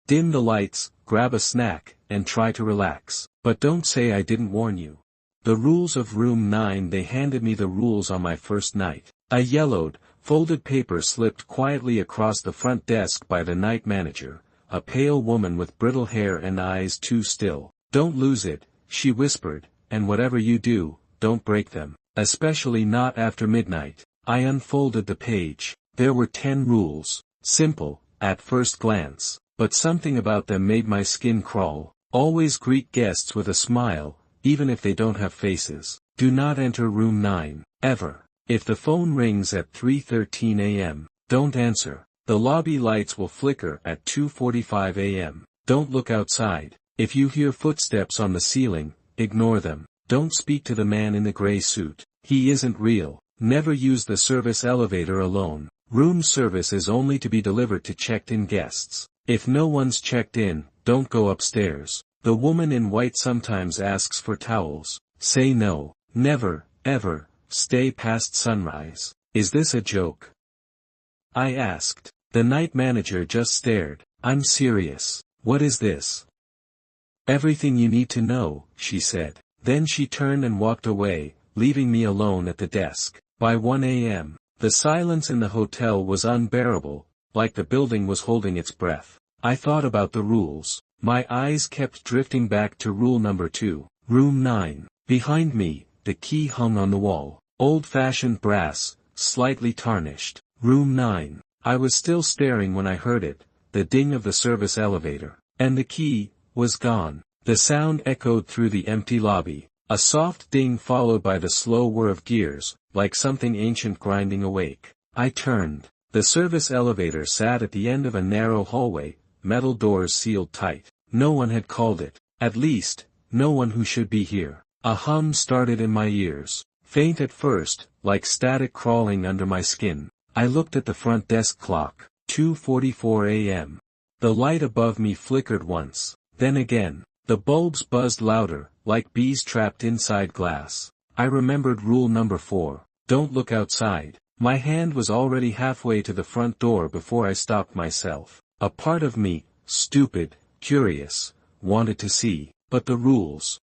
Dim the lights, grab a snack, and try to relax. But don't say I didn't warn you. The rules of room 9. They handed me the rules on my first night. A yellowed, folded paper slipped quietly across the front desk by the night manager, a pale woman with brittle hair and eyes too still. Don't lose it, she whispered, and whatever you do, don't break them, especially not after midnight. I unfolded the page. There were 10 rules, simple, at first glance, but something about them made my skin crawl. Always greet guests with a smile, even if they don't have faces. Do not enter room 9, ever. If the phone rings at 3:13 a.m., don't answer. The lobby lights will flicker at 2:45 a.m. Don't look outside. If you hear footsteps on the ceiling, ignore them. Don't speak to the man in the gray suit. He isn't real. Never use the service elevator alone. Room service is only to be delivered to checked-in guests. If no one's checked in, don't go upstairs. The woman in white sometimes asks for towels. Say no. Never, ever, stay past sunrise. Is this a joke? I asked. The night manager just stared. I'm serious. What is this? Everything you need to know, she said. Then she turned and walked away, leaving me alone at the desk. By 1 a.m., the silence in the hotel was unbearable, like the building was holding its breath. I thought about the rules. My eyes kept drifting back to rule number 2. Room 9. Behind me, the key hung on the wall. Old-fashioned brass, slightly tarnished. Room 9. I was still staring when I heard it, the ding of the service elevator. And the key was gone. The sound echoed through the empty lobby. A soft ding followed by the slow whir of gears, like something ancient grinding awake. I turned. The service elevator sat at the end of a narrow hallway, metal doors sealed tight. No one had called it. At least, no one who should be here. A hum started in my ears. Faint at first, like static crawling under my skin. I looked at the front desk clock. 2:44 a.m. The light above me flickered once. Then again. The bulbs buzzed louder, like bees trapped inside glass. I remembered rule number 4. Don't look outside. My hand was already halfway to the front door before I stopped myself. A part of me, stupid, curious, wanted to see. But the rules.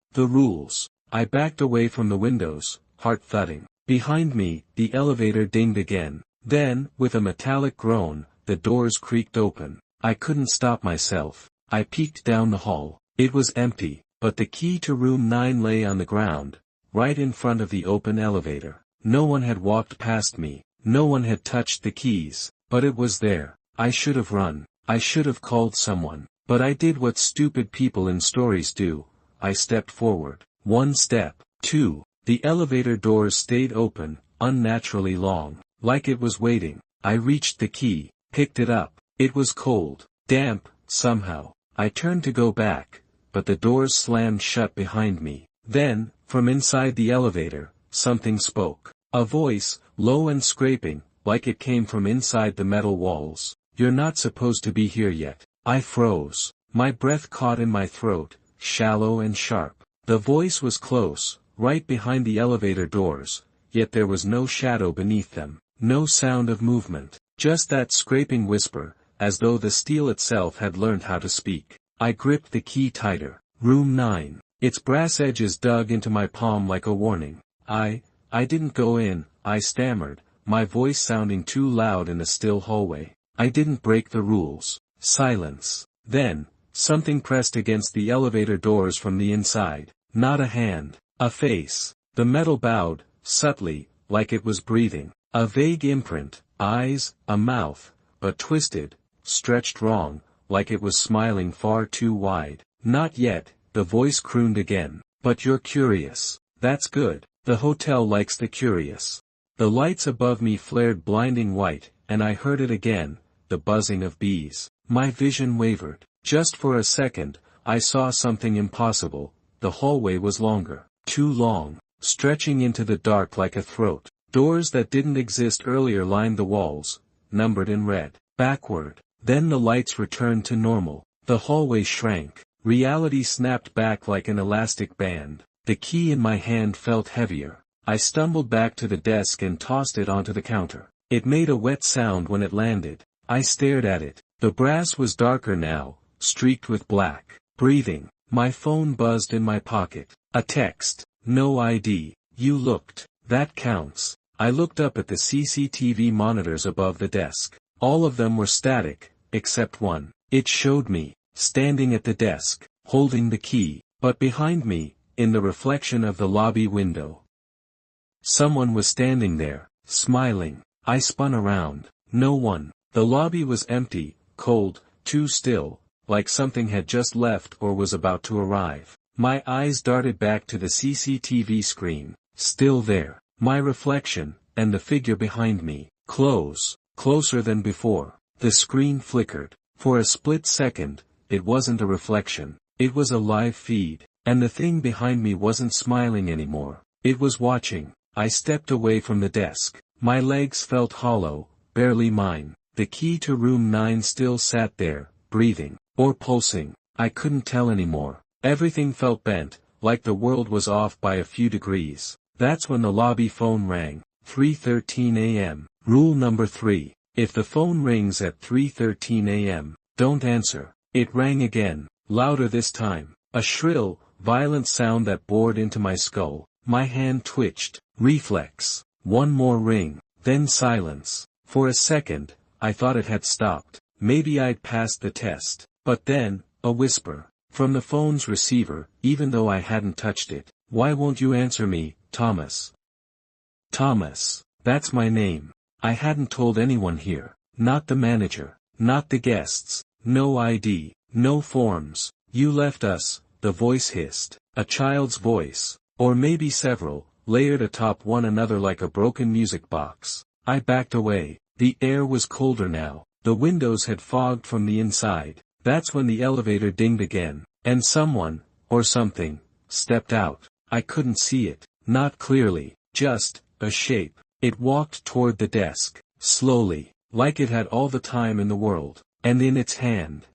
I backed away from the windows, heart thudding. Behind me, the elevator dinged again. Then, with a metallic groan, the doors creaked open. I couldn't stop myself. I peeked down the hall. It was empty, but the key to room 9 lay on the ground, right in front of the open elevator. No one had walked past me. No one had touched the keys, but it was there. I should have run. I should have called someone. But I did what stupid people in stories do. I stepped forward. 1 step. 2. The elevator doors stayed open, unnaturally long, like it was waiting. I reached the key, picked it up. It was cold, damp, somehow. I turned to go back, but the doors slammed shut behind me. Then, from inside the elevator, something spoke. A voice, low and scraping, like it came from inside the metal walls. You're not supposed to be here yet. I froze. My breath caught in my throat, shallow and sharp. The voice was close, right behind the elevator doors, yet there was no shadow beneath them. No sound of movement. Just that scraping whisper, as though the steel itself had learned how to speak. I gripped the key tighter. Room 9. Its brass edges dug into my palm like a warning. I didn't go in, I stammered, my voice sounding too loud in the still hallway. I didn't break the rules. Silence. Then, something pressed against the elevator doors from the inside. Not a hand. A face. The metal bowed, subtly, like it was breathing. A vague imprint. Eyes, a mouth, but twisted, stretched wrong, like it was smiling far too wide. Not yet, the voice crooned again. But you're curious. That's good. The hotel likes the curious. The lights above me flared blinding white, and I heard it again, the buzzing of bees. My vision wavered. Just for a second, I saw something impossible. The hallway was longer. Too long. Stretching into the dark like a throat. Doors that didn't exist earlier lined the walls, numbered in red. Backward. Then the lights returned to normal. The hallway shrank. Reality snapped back like an elastic band. The key in my hand felt heavier. I stumbled back to the desk and tossed it onto the counter. It made a wet sound when it landed. I stared at it. The brass was darker now, streaked with black. Breathing. My phone buzzed in my pocket. A text. No ID. You looked. That counts. I looked up at the CCTV monitors above the desk. All of them were static, except one. It showed me, standing at the desk, holding the key, but behind me, in the reflection of the lobby window. Someone was standing there, smiling. I spun around. No one. The lobby was empty, cold, too still, like something had just left or was about to arrive. My eyes darted back to the CCTV screen, still there. My reflection, and the figure behind me, closer than before. The screen flickered. For a split second, it wasn't a reflection. It was a live feed, and the thing behind me wasn't smiling anymore. It was watching. I stepped away from the desk. My legs felt hollow, barely mine. The key to room 9 still sat there, breathing, or pulsing. I couldn't tell anymore. Everything felt bent, like the world was off by a few degrees. That's when the lobby phone rang. 3:13 a.m. Rule number 3. If the phone rings at 3:13 a.m., don't answer. It rang again, louder this time. A shrill, violent sound that bored into my skull. My hand twitched. Reflex. One more ring, then silence. For a second, I thought it had stopped. Maybe I'd passed the test. But then, a whisper. From the phone's receiver, even though I hadn't touched it. Why won't you answer me, Thomas? Thomas. That's my name. I hadn't told anyone here. Not the manager. Not the guests. No ID. No forms. You left us, the voice hissed. A child's voice. Or maybe several, layered atop one another like a broken music box. I backed away. The air was colder now. The windows had fogged from the inside. That's when the elevator dinged again, and someone, or something, stepped out. I couldn't see it, not clearly, just a shape. It walked toward the desk, slowly, like it had all the time in the world, and in its hand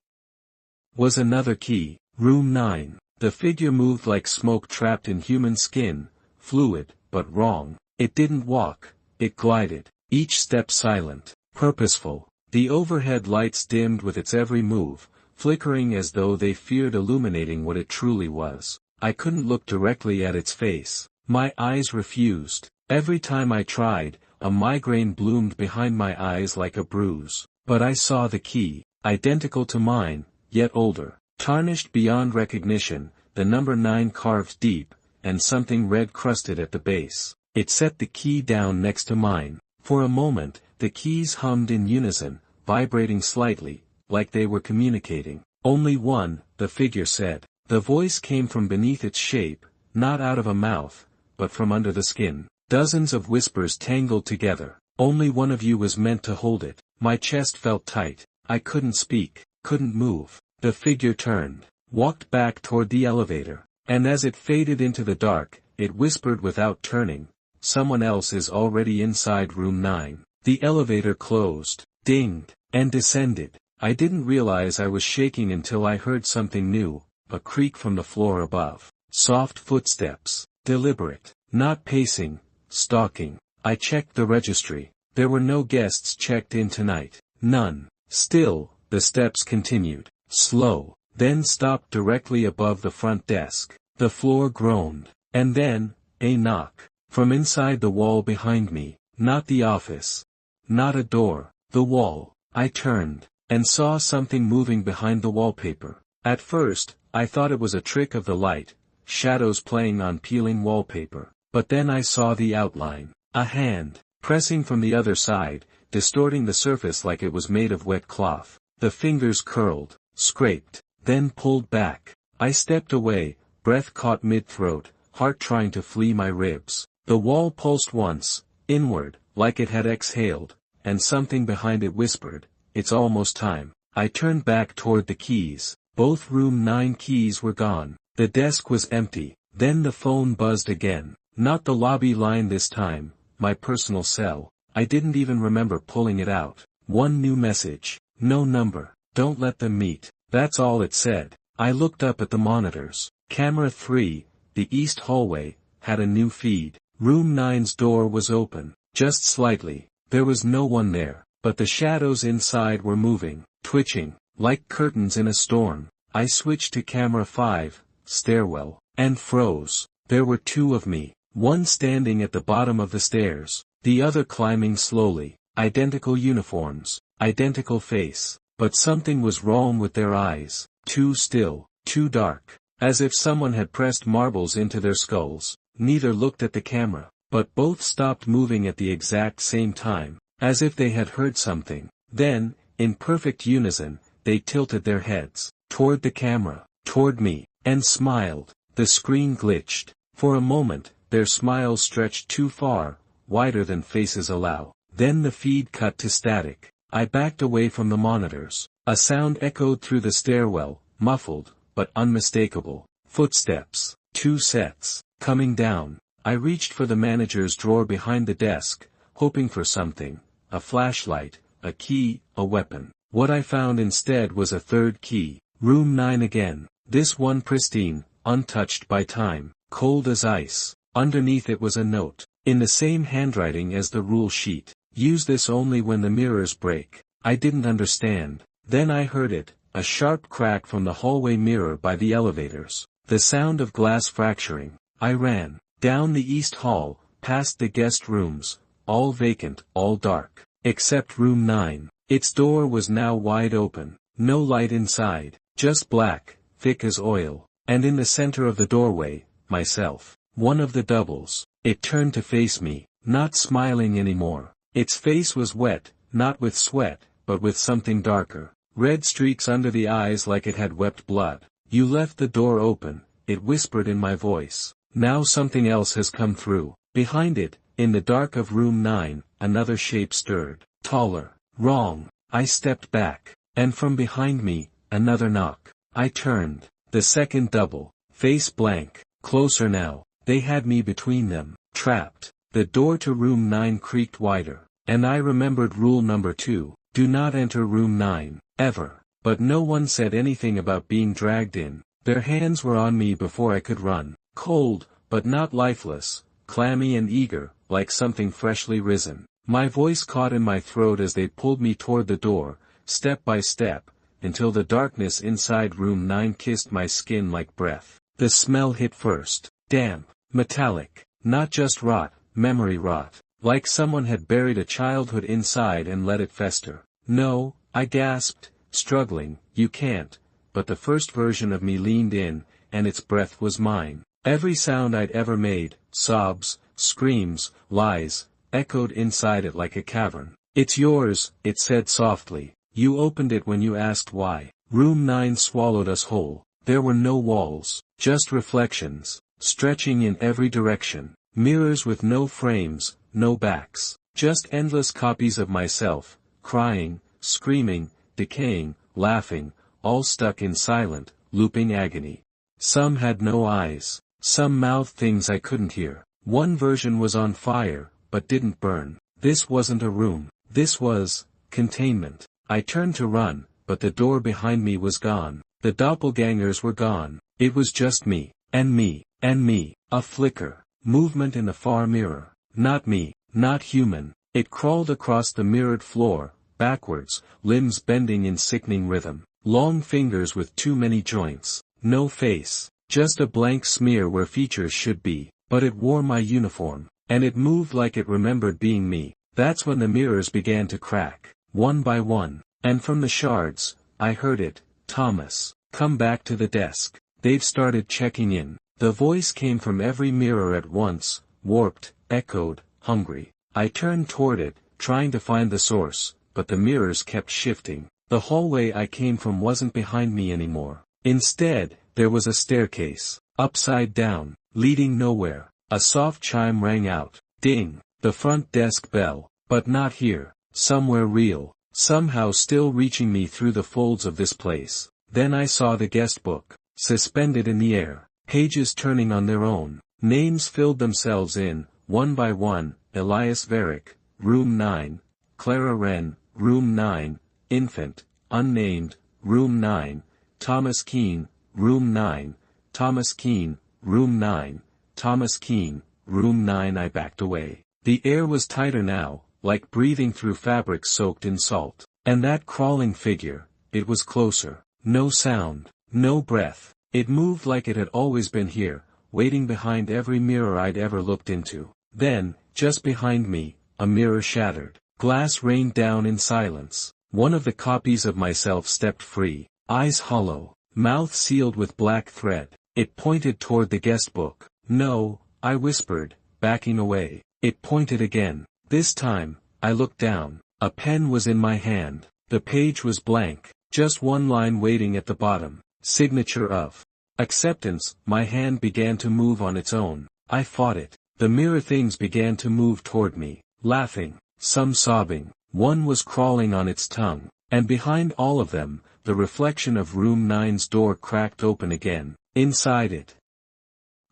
was another key. Room 9. The figure moved like smoke trapped in human skin, fluid, but wrong. It didn't walk, it glided, each step silent, purposeful. The overhead lights dimmed with its every move, flickering as though they feared illuminating what it truly was. I couldn't look directly at its face. My eyes refused. Every time I tried, a migraine bloomed behind my eyes like a bruise. But I saw the key, identical to mine, yet older, tarnished beyond recognition, the number 9 carved deep, and something red crusted at the base. It set the key down next to mine. For a moment, the keys hummed in unison, vibrating slightly, like they were communicating. Only one, the figure said. The voice came from beneath its shape, not out of a mouth, but from under the skin. Dozens of whispers tangled together. Only one of you was meant to hold it. My chest felt tight. I couldn't speak, couldn't move. The figure turned, walked back toward the elevator, and as it faded into the dark, it whispered without turning, "Someone else is already inside room 9. The elevator closed, dinged, and descended. I didn't realize I was shaking until I heard something new, a creak from the floor above. Soft footsteps, deliberate, not pacing, stalking. I checked the registry. There were no guests checked in tonight. None. Still, the steps continued, slow, then stopped directly above the front desk. The floor groaned. And then, a knock. From inside the wall behind me. Not the office. Not a door. The wall. I turned, and saw something moving behind the wallpaper. At first, I thought it was a trick of the light, shadows playing on peeling wallpaper. But then I saw the outline. A hand, pressing from the other side, distorting the surface like it was made of wet cloth. The fingers curled, scraped, then pulled back. I stepped away, breath caught mid-throat, heart trying to flee my ribs. The wall pulsed once, inward, like it had exhaled, and something behind it whispered, "It's almost time." I turned back toward the keys. Both room 9 keys were gone. The desk was empty. Then the phone buzzed again. Not the lobby line this time, my personal cell. I didn't even remember pulling it out. One new message. No number. Don't let them meet. That's all it said. I looked up at the monitors. Camera 3, the east hallway, had a new feed. Room 9's door was open. Just slightly. There was no one there, but the shadows inside were moving, twitching. like curtains in a storm. I switched to camera 5, stairwell, and froze. There were two of me, one standing at the bottom of the stairs, the other climbing slowly, identical uniforms, identical face, but something was wrong with their eyes, too still, too dark, as if someone had pressed marbles into their skulls. Neither looked at the camera, but both stopped moving at the exact same time, as if they had heard something. Then, in perfect unison, they tilted their heads, toward the camera, toward me, and smiled. The screen glitched. For a moment, their smiles stretched too far, wider than faces allow. Then the feed cut to static. I backed away from the monitors. A sound echoed through the stairwell, muffled, but unmistakable. Footsteps. 2 sets. Coming down. I reached for the manager's drawer behind the desk, hoping for something. A flashlight, a key, a weapon. What I found instead was a third key. Room 9 again. This one pristine, untouched by time, cold as ice. Underneath it was a note, in the same handwriting as the rule sheet. Use this only when the mirrors break. I didn't understand. Then I heard it, a sharp crack from the hallway mirror by the elevators. The sound of glass fracturing. I ran, down the east hall, past the guest rooms, all vacant, all dark, except room 9. Its door was now wide open, no light inside, just black, thick as oil, and in the center of the doorway, myself, one of the doubles. It turned to face me, not smiling anymore. Its face was wet, not with sweat, but with something darker. Red streaks under the eyes like it had wept blood. You left the door open, it whispered in my voice. Now something else has come through. Behind it, in the dark of room 9, another shape stirred. Taller. Wrong. I stepped back. And from behind me, another knock. I turned. The second double. Face blank. Closer now. They had me between them. Trapped. The door to room 9 creaked wider. And I remembered rule number 2. Do not enter room 9. Ever. But no one said anything about being dragged in. Their hands were on me before I could run. Cold, but not lifeless. Clammy and eager, like something freshly risen. My voice caught in my throat as they pulled me toward the door, step by step, until the darkness inside room 9 kissed my skin like breath. The smell hit first. Damp. Metallic. Not just rot, memory rot. Like someone had buried a childhood inside and let it fester. No, I gasped, struggling. You can't. But the first version of me leaned in, and its breath was mine. Every sound I'd ever made, sobs, screams, lies, echoed inside it like a cavern. It's yours, it said softly. You opened it when you asked why. Room 9 swallowed us whole. There were no walls, just reflections, stretching in every direction. Mirrors with no frames, no backs. Just endless copies of myself, crying, screaming, decaying, laughing, all stuck in silent, looping agony. Some had no eyes. Some mouthed things I couldn't hear. One version was on fire, but didn't burn. This wasn't a room. This was containment. I turned to run, but the door behind me was gone. The doppelgangers were gone. It was just me, and me, and me. A flicker. Movement in the far mirror. Not me, not human. It crawled across the mirrored floor, backwards, limbs bending in sickening rhythm. Long fingers with too many joints. No face. Just a blank smear where features should be, but it wore my uniform, and it moved like it remembered being me. That's when the mirrors began to crack, one by one, and from the shards, I heard it, Thomas, come back to the desk. They've started checking in. The voice came from every mirror at once, warped, echoed, hungry. I turned toward it, trying to find the source, but the mirrors kept shifting. The hallway I came from wasn't behind me anymore. Instead, there was a staircase, upside down, leading nowhere. A soft chime rang out. Ding. The front desk bell. But not here. Somewhere real. Somehow still reaching me through the folds of this place. Then I saw the guest book, suspended in the air. Pages turning on their own. Names filled themselves in, one by one. Elias Varick, room 9. Clara Wren, room 9. Infant, unnamed, room 9. Thomas Keene, room 9. Thomas Keene, room 9. Thomas Keene, room 9. I backed away. The air was tighter now, like breathing through fabric soaked in salt. And that crawling figure, it was closer. No sound, no breath. It moved like it had always been here, waiting behind every mirror I'd ever looked into. Then, just behind me, a mirror shattered. Glass rained down in silence. One of the copies of myself stepped free, eyes hollow, mouth sealed with black thread. It pointed toward the guest book. No, I whispered, backing away. It pointed again. This time, I looked down. A pen was in my hand. The page was blank, just one line waiting at the bottom. Signature of acceptance. My hand began to move on its own. I fought it. The mirror things began to move toward me, laughing, some sobbing. One was crawling on its tongue, and behind all of them, the reflection of room 9's door cracked open again. Inside it,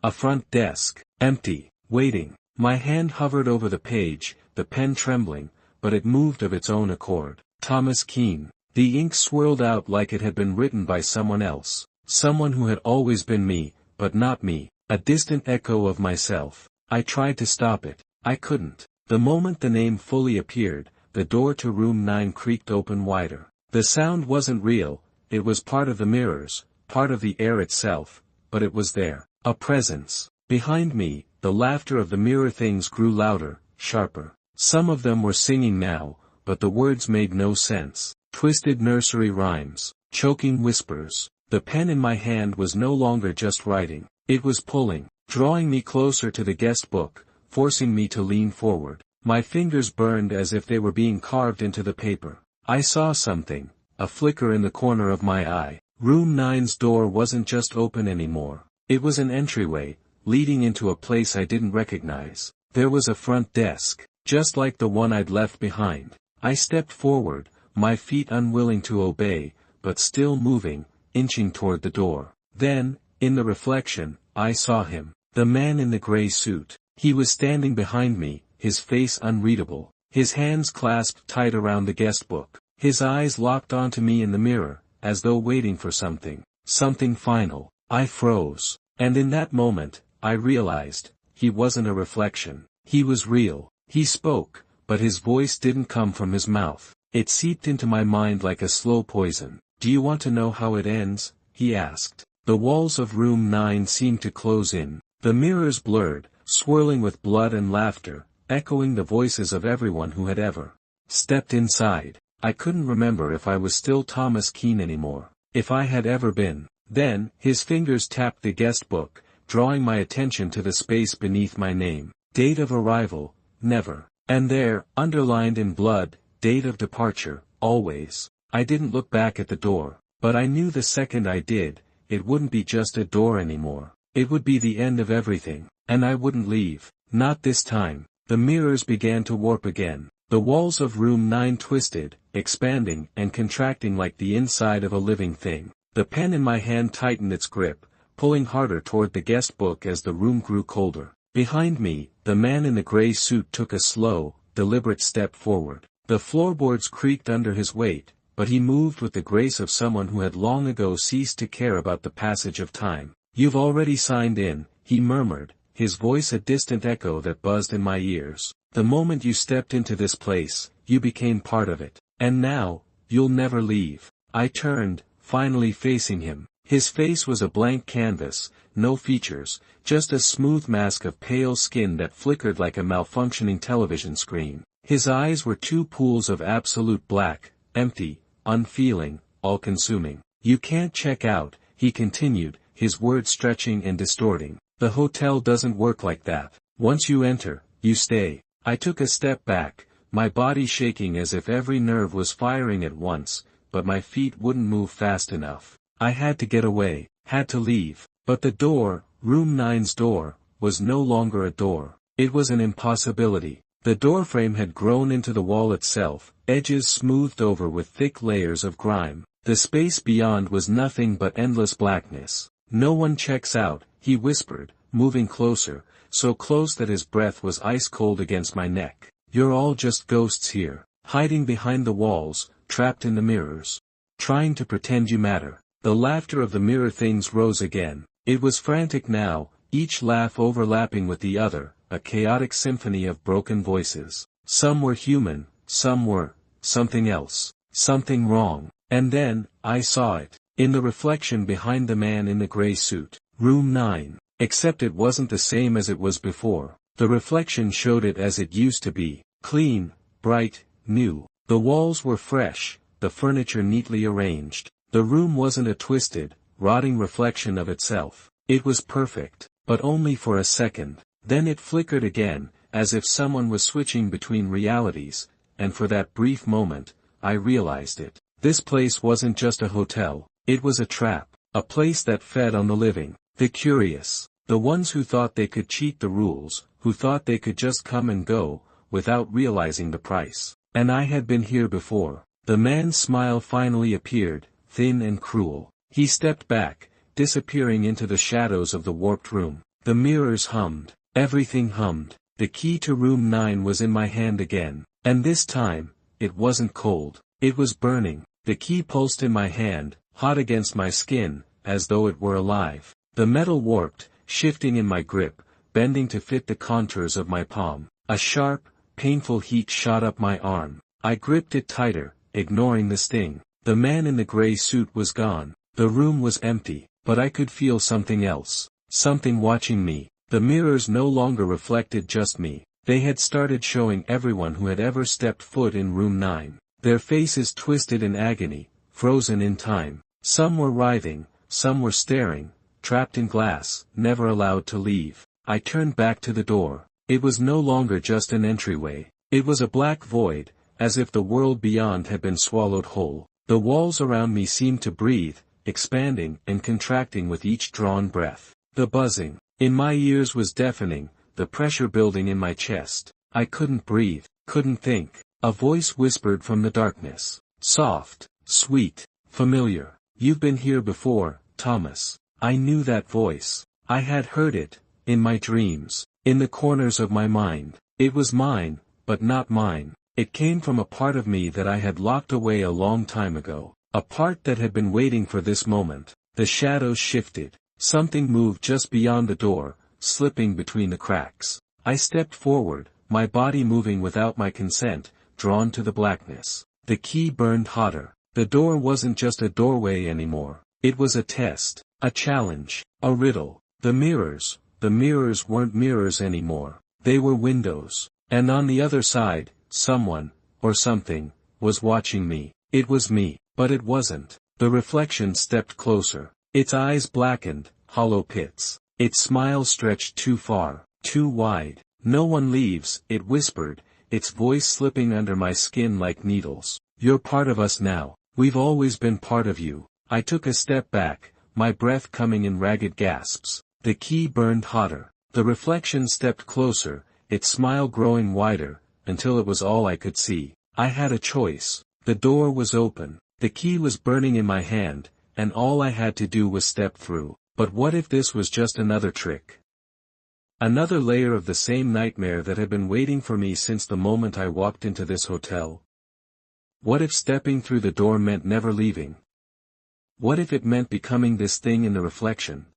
a front desk, empty, waiting. My hand hovered over the page, the pen trembling, but it moved of its own accord. Thomas Keene. The ink swirled out like it had been written by someone else. Someone who had always been me, but not me. A distant echo of myself. I tried to stop it. I couldn't. The moment the name fully appeared, the door to room 9 creaked open wider. The sound wasn't real, it was part of the mirrors, part of the air itself, but it was there. A presence. Behind me, the laughter of the mirror things grew louder, sharper. Some of them were singing now, but the words made no sense. Twisted nursery rhymes, choking whispers. The pen in my hand was no longer just writing. It was pulling, drawing me closer to the guest book, forcing me to lean forward. My fingers burned as if they were being carved into the paper. I saw something, a flicker in the corner of my eye. Room 9's door wasn't just open anymore. It was an entryway, leading into a place I didn't recognize. There was a front desk, just like the one I'd left behind. I stepped forward, my feet unwilling to obey, but still moving, inching toward the door. Then, in the reflection, I saw him. The man in the gray suit. He was standing behind me, his face unreadable, his hands clasped tight around the guest book. His eyes locked onto me in the mirror, as though waiting for something final. I froze. And in that moment, I realized, he wasn't a reflection. He was real. He spoke, but his voice didn't come from his mouth. It seeped into my mind like a slow poison. Do you want to know how it ends? He asked. The walls of room 9 seemed to close in. The mirrors blurred, swirling with blood and laughter, echoing the voices of everyone who had ever stepped inside. I couldn't remember if I was still Thomas Keene anymore. If I had ever been. Then, his fingers tapped the guest book, drawing my attention to the space beneath my name. Date of arrival, never. And there, underlined in blood, date of departure, always. I didn't look back at the door, but I knew the second I did, it wouldn't be just a door anymore. It would be the end of everything, and I wouldn't leave. Not this time. The mirrors began to warp again. The walls of room 9 twisted, expanding and contracting like the inside of a living thing. The pen in my hand tightened its grip, pulling harder toward the guest book as the room grew colder. Behind me, the man in the gray suit took a slow, deliberate step forward. The floorboards creaked under his weight, but he moved with the grace of someone who had long ago ceased to care about the passage of time. You've already signed in, he murmured, his voice a distant echo that buzzed in my ears. The moment you stepped into this place, you became part of it. And now, you'll never leave. I turned, finally facing him. His face was a blank canvas, no features, just a smooth mask of pale skin that flickered like a malfunctioning television screen. His eyes were two pools of absolute black, empty, unfeeling, all-consuming. You can't check out, he continued, his words stretching and distorting. The hotel doesn't work like that. Once you enter, you stay. I took a step back, my body shaking as if every nerve was firing at once, but my feet wouldn't move fast enough. I had to get away, had to leave. But the door, room 9's door, was no longer a door. It was an impossibility. The doorframe had grown into the wall itself, edges smoothed over with thick layers of grime. The space beyond was nothing but endless blackness. No one checks out, he whispered, moving closer, so close that his breath was ice cold against my neck. You're all just ghosts here, hiding behind the walls, trapped in the mirrors, trying to pretend you matter. The laughter of the mirror things rose again. It was frantic now, each laugh overlapping with the other, a chaotic symphony of broken voices. Some were human, some were something else, something wrong. And then, I saw it, in the reflection behind the man in the gray suit. Room 9. Except it wasn't the same as it was before. The reflection showed it as it used to be. Clean, bright, new. The walls were fresh, the furniture neatly arranged. The room wasn't a twisted, rotting reflection of itself. It was perfect, but only for a second. Then it flickered again, as if someone was switching between realities, and for that brief moment, I realized it. This place wasn't just a hotel, it was a trap, a place that fed on the living, the curious, the ones who thought they could cheat the rules, who thought they could just come and go, without realizing the price. And I had been here before. The man's smile finally appeared, thin and cruel. He stepped back, disappearing into the shadows of the warped room. The mirrors hummed. Everything hummed. The key to room 9 was in my hand again. And this time, it wasn't cold. It was burning. The key pulsed in my hand, hot against my skin, as though it were alive. The metal warped, shifting in my grip, bending to fit the contours of my palm. A sharp, painful heat shot up my arm. I gripped it tighter, ignoring the sting. The man in the gray suit was gone. The room was empty, but I could feel something else. Something watching me. The mirrors no longer reflected just me. They had started showing everyone who had ever stepped foot in room 9. Their faces twisted in agony, frozen in time. Some were writhing, some were staring, trapped in glass, never allowed to leave. I turned back to the door. It was no longer just an entryway. It was a black void, as if the world beyond had been swallowed whole. The walls around me seemed to breathe, expanding and contracting with each drawn breath. The buzzing in my ears was deafening, the pressure building in my chest. I couldn't breathe, couldn't think. A voice whispered from the darkness. Soft, sweet, familiar. You've been here before, Thomas. I knew that voice. I had heard it, in my dreams, in the corners of my mind. It was mine, but not mine. It came from a part of me that I had locked away a long time ago. A part that had been waiting for this moment. The shadows shifted. Something moved just beyond the door, slipping between the cracks. I stepped forward, my body moving without my consent, drawn to the blackness. The key burned hotter. The door wasn't just a doorway anymore. It was a test, a challenge, a riddle. The mirrors weren't mirrors anymore. They were windows. And on the other side, someone, or something, was watching me. It was me, but it wasn't. The reflection stepped closer. Its eyes blackened, hollow pits. Its smile stretched too far, too wide. No one leaves, it whispered, its voice slipping under my skin like needles. You're part of us now. We've always been part of you. I took a step back, my breath coming in ragged gasps. The key burned hotter. The reflection stepped closer, its smile growing wider, until it was all I could see. I had a choice. The door was open. The key was burning in my hand, and all I had to do was step through. But what if this was just another trick? Another layer of the same nightmare that had been waiting for me since the moment I walked into this hotel? What if stepping through the door meant never leaving? What if it meant becoming this thing in the reflection?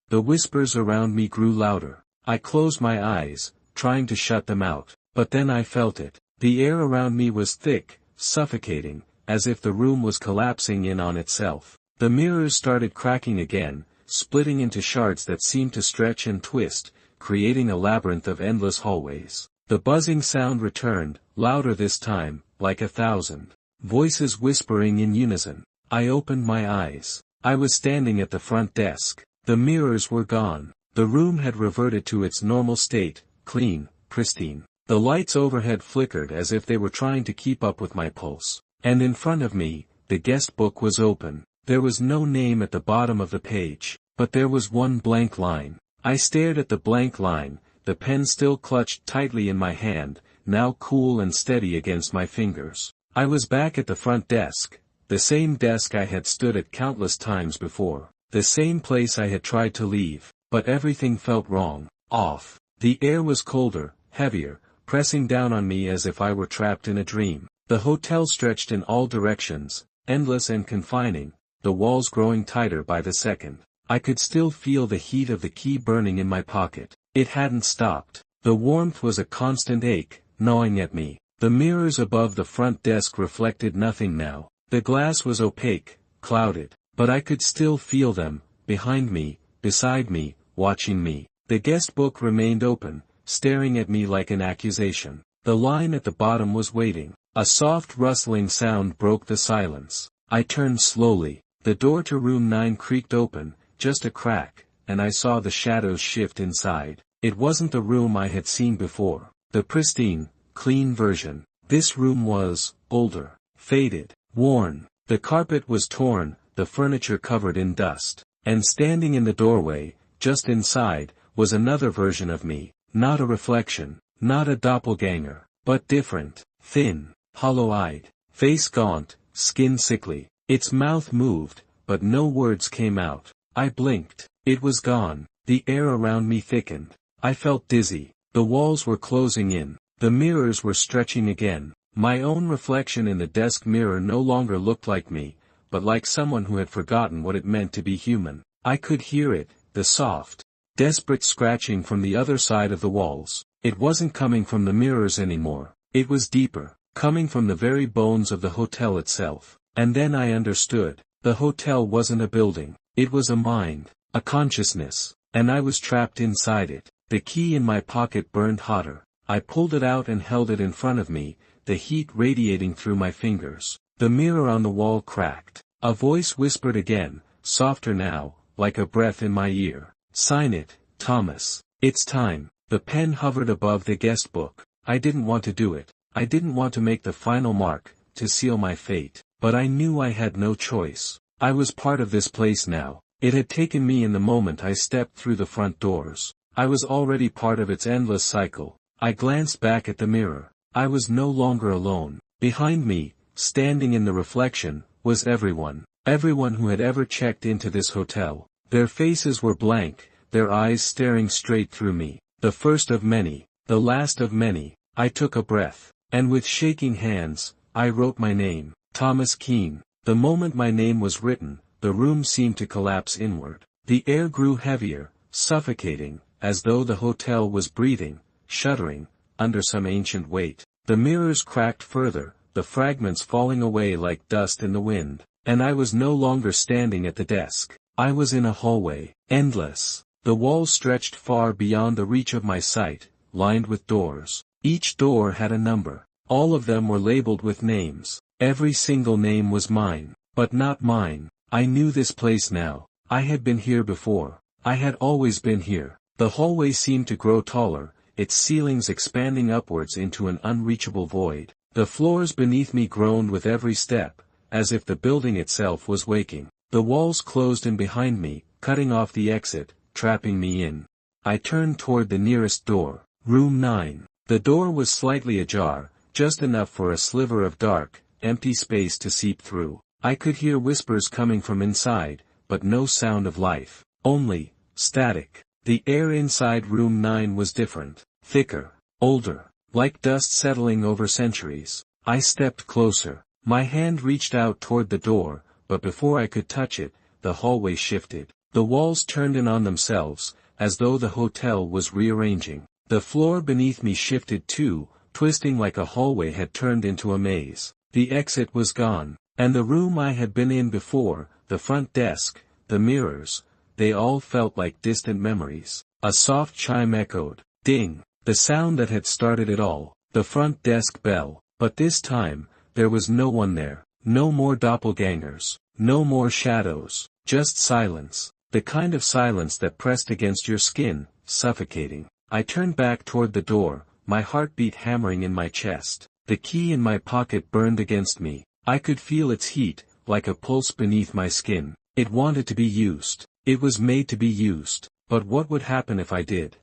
The whispers around me grew louder. I closed my eyes, trying to shut them out. But then I felt it. The air around me was thick, suffocating, as if the room was collapsing in on itself. The mirrors started cracking again, splitting into shards that seemed to stretch and twist, creating a labyrinth of endless hallways. The buzzing sound returned, louder this time, like 1,000 voices whispering in unison. I opened my eyes. I was standing at the front desk. The mirrors were gone. The room had reverted to its normal state, clean, pristine. The lights overhead flickered as if they were trying to keep up with my pulse. And in front of me, the guest book was open. There was no name at the bottom of the page, but there was one blank line. I stared at the blank line, the pen still clutched tightly in my hand, now cool and steady against my fingers. I was back at the front desk, the same desk I had stood at countless times before, the same place I had tried to leave, but everything felt wrong, off. The air was colder, heavier, pressing down on me as if I were trapped in a dream. The hotel stretched in all directions, endless and confining, the walls growing tighter by the second. I could still feel the heat of the key burning in my pocket. It hadn't stopped. The warmth was a constant ache, gnawing at me. The mirrors above the front desk reflected nothing now. The glass was opaque, clouded, but I could still feel them, behind me, beside me, watching me. The guest book remained open, staring at me like an accusation. The line at the bottom was waiting. A soft rustling sound broke the silence. I turned slowly. The door to room 9 creaked open, just a crack, and I saw the shadows shift inside. It wasn't the room I had seen before. The pristine, clean version. This room was older, faded, worn. The carpet was torn, the furniture covered in dust. And standing in the doorway, just inside, was another version of me. Not a reflection, not a doppelganger, but different, thin, hollow-eyed, face gaunt, skin sickly. Its mouth moved, but no words came out. I blinked. It was gone. The air around me thickened. I felt dizzy. The walls were closing in. The mirrors were stretching again. My own reflection in the desk mirror no longer looked like me, but like someone who had forgotten what it meant to be human. I could hear it, the soft, desperate scratching from the other side of the walls. It wasn't coming from the mirrors anymore. It was deeper, coming from the very bones of the hotel itself. And then I understood. The hotel wasn't a building. It was a mind, a consciousness, and I was trapped inside it. The key in my pocket burned hotter. I pulled it out and held it in front of me, the heat radiating through my fingers. The mirror on the wall cracked. A voice whispered again, softer now, like a breath in my ear. "Sign it, Thomas. It's time." The pen hovered above the guest book. I didn't want to do it. I didn't want to make the final mark, to seal my fate. But I knew I had no choice. I was part of this place now. It had taken me in the moment I stepped through the front doors. I was already part of its endless cycle. I glanced back at the mirror. I was no longer alone. Behind me, standing in the reflection, was everyone. Everyone who had ever checked into this hotel. Their faces were blank, their eyes staring straight through me. The first of many, the last of many. I took a breath, and with shaking hands, I wrote my name. Thomas Keene. The moment my name was written, the room seemed to collapse inward. The air grew heavier, suffocating, as though the hotel was breathing, shuddering, under some ancient weight. The mirrors cracked further, the fragments falling away like dust in the wind. And I was no longer standing at the desk. I was in a hallway, endless. The walls stretched far beyond the reach of my sight, lined with doors. Each door had a number. All of them were labeled with names. Every single name was mine, but not mine. I knew this place now. I had been here before. I had always been here. The hallway seemed to grow taller, its ceilings expanding upwards into an unreachable void. The floors beneath me groaned with every step, as if the building itself was waking. The walls closed in behind me, cutting off the exit, trapping me in. I turned toward the nearest door. Room 9. The door was slightly ajar, just enough for a sliver of dark, empty space to seep through. I could hear whispers coming from inside, but no sound of life. Only static. The air inside room 9 was different, thicker, older, like dust settling over centuries. I stepped closer. My hand reached out toward the door, but before I could touch it, the hallway shifted. The walls turned in on themselves, as though the hotel was rearranging. The floor beneath me shifted too, twisting like a hallway had turned into a maze. The exit was gone, and the room I had been in before, the front desk, the mirrors, they all felt like distant memories. A soft chime echoed. Ding! The sound that had started it all. The front desk bell. But this time, there was no one there. No more doppelgangers. No more shadows. Just silence. The kind of silence that pressed against your skin, suffocating. I turned back toward the door, my heartbeat hammering in my chest. The key in my pocket burned against me. I could feel its heat, like a pulse beneath my skin. It wanted to be used. It was made to be used. But what would happen if I did?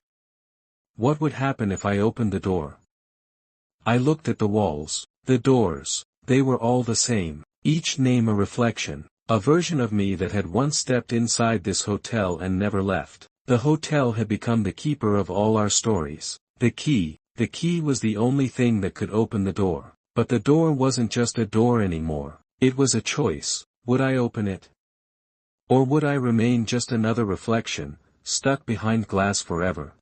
What would happen if I opened the door? I looked at the walls, the doors. They were all the same. Each name a reflection. A version of me that had once stepped inside this hotel and never left. The hotel had become the keeper of all our stories. The key was the only thing that could open the door. But the door wasn't just a door anymore. It was a choice. Would I open it? Or would I remain just another reflection, stuck behind glass forever?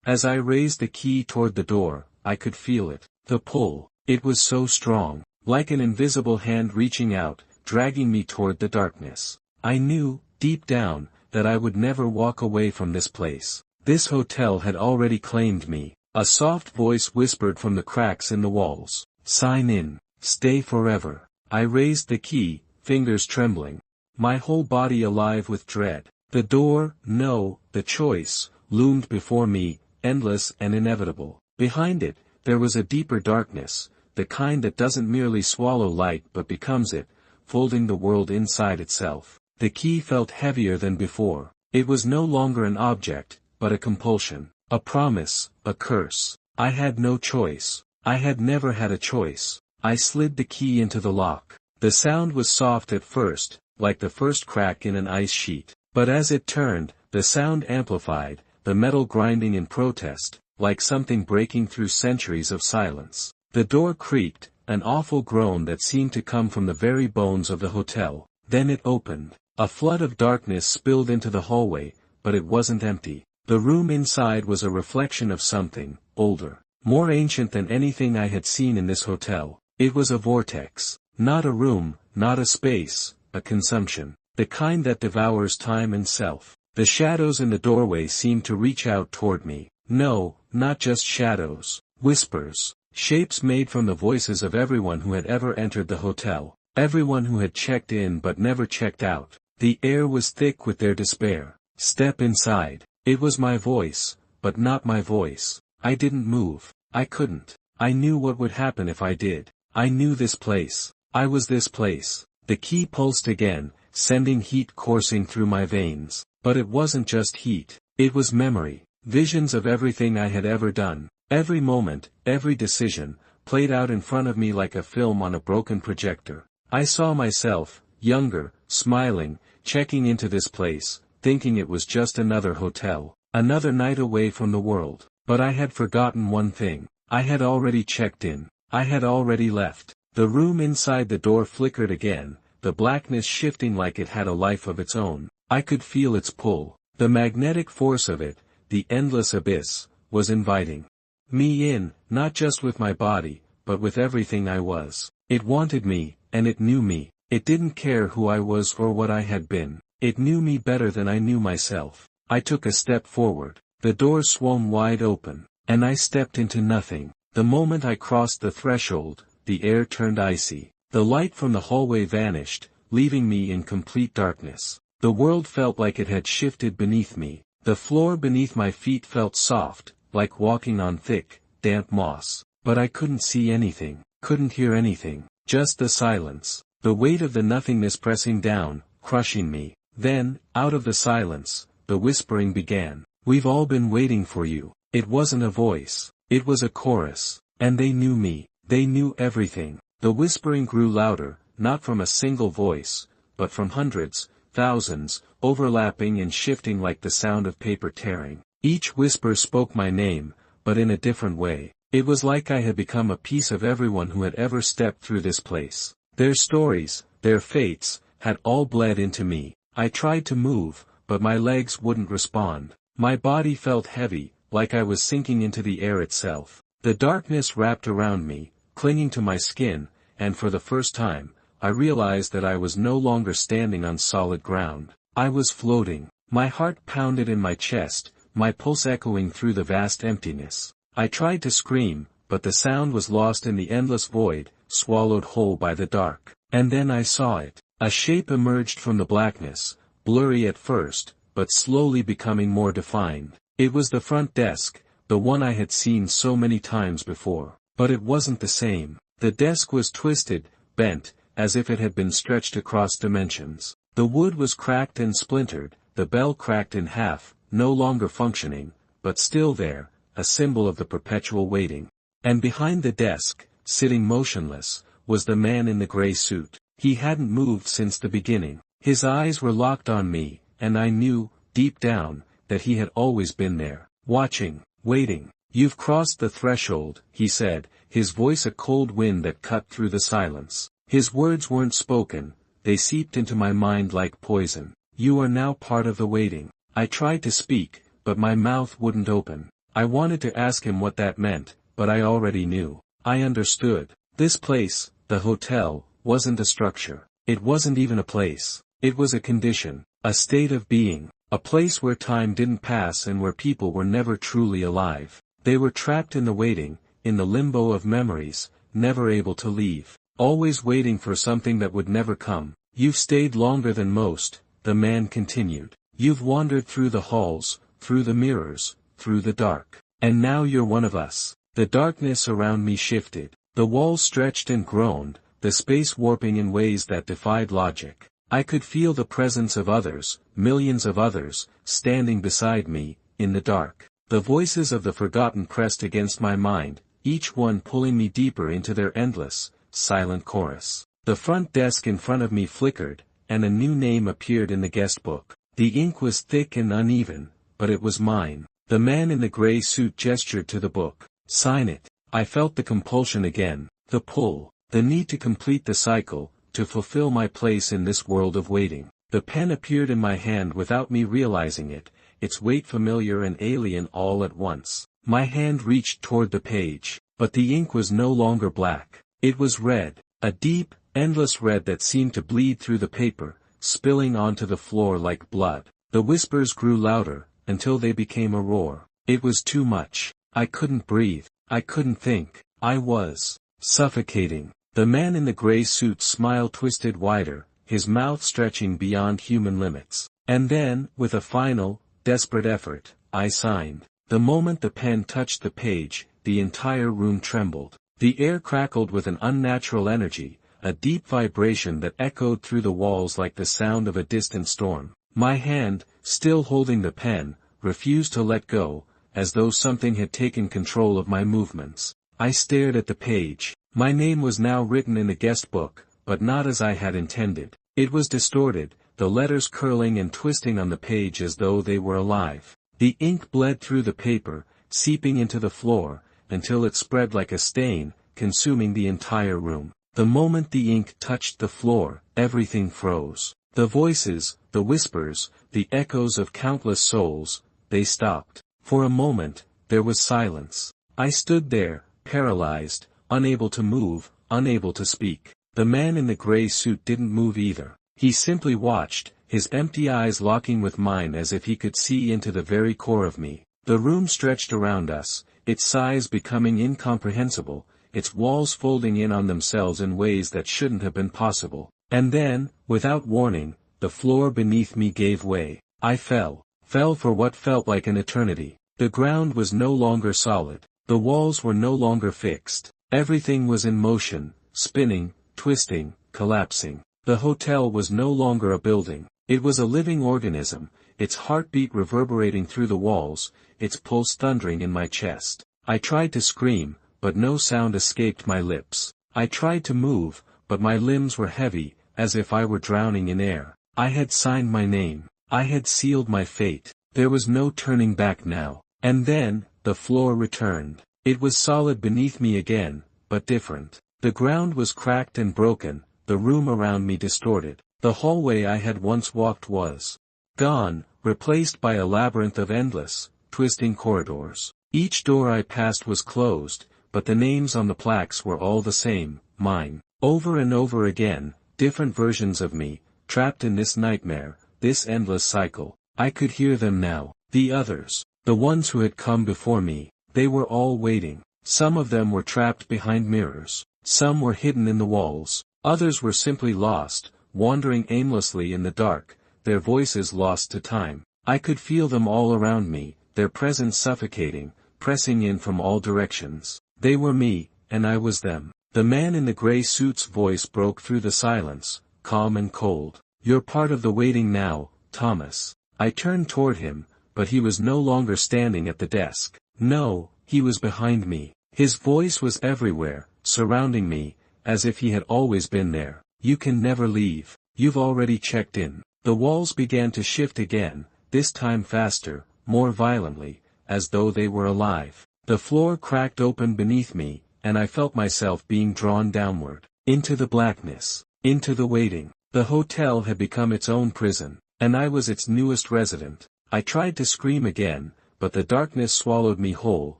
As I raised the key toward the door, I could feel it. The pull. It was so strong. like an invisible hand reaching out, dragging me toward the darkness. I knew, deep down, that I would never walk away from this place. This hotel had already claimed me. A soft voice whispered from the cracks in the walls. "Sign in. Stay forever." I raised the key, fingers trembling. My whole body alive with dread. The door, no, the choice, loomed before me, endless and inevitable. Behind it, there was a deeper darkness, the kind that doesn't merely swallow light but becomes it, folding the world inside itself. The key felt heavier than before. It was no longer an object, but a compulsion, a promise, a curse. I had no choice. I had never had a choice. I slid the key into the lock. The sound was soft at first, like the first crack in an ice sheet. But as it turned, the sound amplified, the metal grinding in protest, like something breaking through centuries of silence. The door creaked, an awful groan that seemed to come from the very bones of the hotel. Then it opened. A flood of darkness spilled into the hallway, but it wasn't empty. The room inside was a reflection of something, older, more ancient than anything I had seen in this hotel. It was a vortex. Not a room, not a space, a consumption. The kind that devours time and self. The shadows in the doorway seemed to reach out toward me. No, not just shadows. Whispers. Shapes made from the voices of everyone who had ever entered the hotel. Everyone who had checked in but never checked out. The air was thick with their despair. Step inside. It was my voice, but not my voice. I didn't move. I couldn't. I knew what would happen if I did. I knew this place. I was this place. The key pulsed again, sending heat coursing through my veins. But it wasn't just heat. It was memory. Visions of everything I had ever done. Every moment, every decision, played out in front of me like a film on a broken projector. I saw myself, younger, smiling, checking into this place, thinking it was just another hotel, another night away from the world. But I had forgotten one thing. I had already checked in. I had already left. The room inside the door flickered again, the blackness shifting like it had a life of its own. I could feel its pull. The magnetic force of it, the endless abyss, was inviting me in, not just with my body, but with everything I was. It wanted me, and it knew me. It didn't care who I was or what I had been. It knew me better than I knew myself. I took a step forward. The door swung wide open, and I stepped into nothing. The moment I crossed the threshold, the air turned icy. The light from the hallway vanished, leaving me in complete darkness. The world felt like it had shifted beneath me. The floor beneath my feet felt soft, like walking on thick, damp moss. But I couldn't see anything, couldn't hear anything, just the silence. The weight of the nothingness pressing down, crushing me. Then, out of the silence, the whispering began. "We've all been waiting for you." It wasn't a voice. It was a chorus. And they knew me. They knew everything. The whispering grew louder, not from a single voice, but from hundreds, thousands, overlapping and shifting like the sound of paper tearing. Each whisper spoke my name, but in a different way. It was like I had become a piece of everyone who had ever stepped through this place. Their stories, their fates, had all bled into me. I tried to move, but my legs wouldn't respond. My body felt heavy, like I was sinking into the air itself. The darkness wrapped around me, clinging to my skin, and for the first time, I realized that I was no longer standing on solid ground. I was floating. My heart pounded in my chest, my pulse echoing through the vast emptiness. I tried to scream, but the sound was lost in the endless void, swallowed whole by the dark. And then I saw it. A shape emerged from the blackness, blurry at first, but slowly becoming more defined. It was the front desk, the one I had seen so many times before. But it wasn't the same. The desk was twisted, bent, as if it had been stretched across dimensions. The wood was cracked and splintered, the bell cracked in half, no longer functioning, but still there, a symbol of the perpetual waiting. And behind the desk, sitting motionless, was the man in the gray suit. He hadn't moved since the beginning. His eyes were locked on me, and I knew, deep down, that he had always been there, watching, waiting. "You've crossed the threshold," he said, his voice a cold wind that cut through the silence. His words weren't spoken, they seeped into my mind like poison. "You are now part of the waiting." I tried to speak, but my mouth wouldn't open. I wanted to ask him what that meant, but I already knew. I understood. This place, the hotel, wasn't a structure. It wasn't even a place. It was a condition, a state of being, a place where time didn't pass and where people were never truly alive. They were trapped in the waiting, in the limbo of memories, never able to leave, always waiting for something that would never come. You've stayed longer than most, the man continued. You've wandered through the halls, through the mirrors, through the dark. And now you're one of us. The darkness around me shifted. The walls stretched and groaned, the space warping in ways that defied logic. I could feel the presence of others, millions of others, standing beside me, in the dark. The voices of the forgotten pressed against my mind, each one pulling me deeper into their endless, silent chorus. The front desk in front of me flickered, and a new name appeared in the guest book. The ink was thick and uneven, but it was mine. The man in the gray suit gestured to the book. Sign it. I felt the compulsion again, the pull, the need to complete the cycle, to fulfill my place in this world of waiting. The pen appeared in my hand without me realizing it, its weight familiar and alien all at once. My hand reached toward the page, but the ink was no longer black. It was red, a deep, endless red that seemed to bleed through the paper, spilling onto the floor like blood. The whispers grew louder, until they became a roar. It was too much. I couldn't breathe. I couldn't think. I was suffocating. The man in the gray suit's smile twisted wider, his mouth stretching beyond human limits. And then, with a final, desperate effort, I signed. The moment the pen touched the page, the entire room trembled. The air crackled with an unnatural energy, a deep vibration that echoed through the walls like the sound of a distant storm. My hand, still holding the pen, refused to let go, as though something had taken control of my movements. I stared at the page. My name was now written in the guest book, but not as I had intended. It was distorted, the letters curling and twisting on the page as though they were alive. The ink bled through the paper, seeping into the floor, until it spread like a stain, consuming the entire room. The moment the ink touched the floor, everything froze. The voices, the whispers, the echoes of countless souls, they stopped. For a moment, there was silence. I stood there, paralyzed, unable to move, unable to speak. The man in the gray suit didn't move either. He simply watched, his empty eyes locking with mine as if he could see into the very core of me. The room stretched around us, its size becoming incomprehensible, its walls folding in on themselves in ways that shouldn't have been possible. And then, without warning, the floor beneath me gave way. I fell for what felt like an eternity. The ground was no longer solid. The walls were no longer fixed. Everything was in motion, spinning, twisting, collapsing. The hotel was no longer a building. It was a living organism, its heartbeat reverberating through the walls, its pulse thundering in my chest. I tried to scream, but no sound escaped my lips. I tried to move, but my limbs were heavy, as if I were drowning in air. I had signed my name. I had sealed my fate. There was no turning back now. And then, the floor returned. It was solid beneath me again, but different. The ground was cracked and broken, the room around me distorted. The hallway I had once walked was gone, replaced by a labyrinth of endless, twisting corridors. Each door I passed was closed, but the names on the plaques were all the same, mine. Over and over again, different versions of me, trapped in this nightmare, this endless cycle. I could hear them now. The others, the ones who had come before me, they were all waiting. Some of them were trapped behind mirrors. Some were hidden in the walls. Others were simply lost, wandering aimlessly in the dark, their voices lost to time. I could feel them all around me, their presence suffocating, pressing in from all directions. They were me, and I was them. The man in the gray suit's voice broke through the silence, calm and cold. You're part of the waiting now, Thomas. I turned toward him, but he was no longer standing at the desk. No, he was behind me. His voice was everywhere, surrounding me, as if he had always been there. You can never leave. You've already checked in. The walls began to shift again, this time faster, more violently, as though they were alive. The floor cracked open beneath me, and I felt myself being drawn downward, into the blackness, into the waiting. The hotel had become its own prison, and I was its newest resident. I tried to scream again, but the darkness swallowed me whole,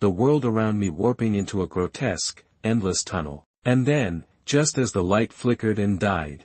the world around me warping into a grotesque, endless tunnel. And then, just as the light flickered and died.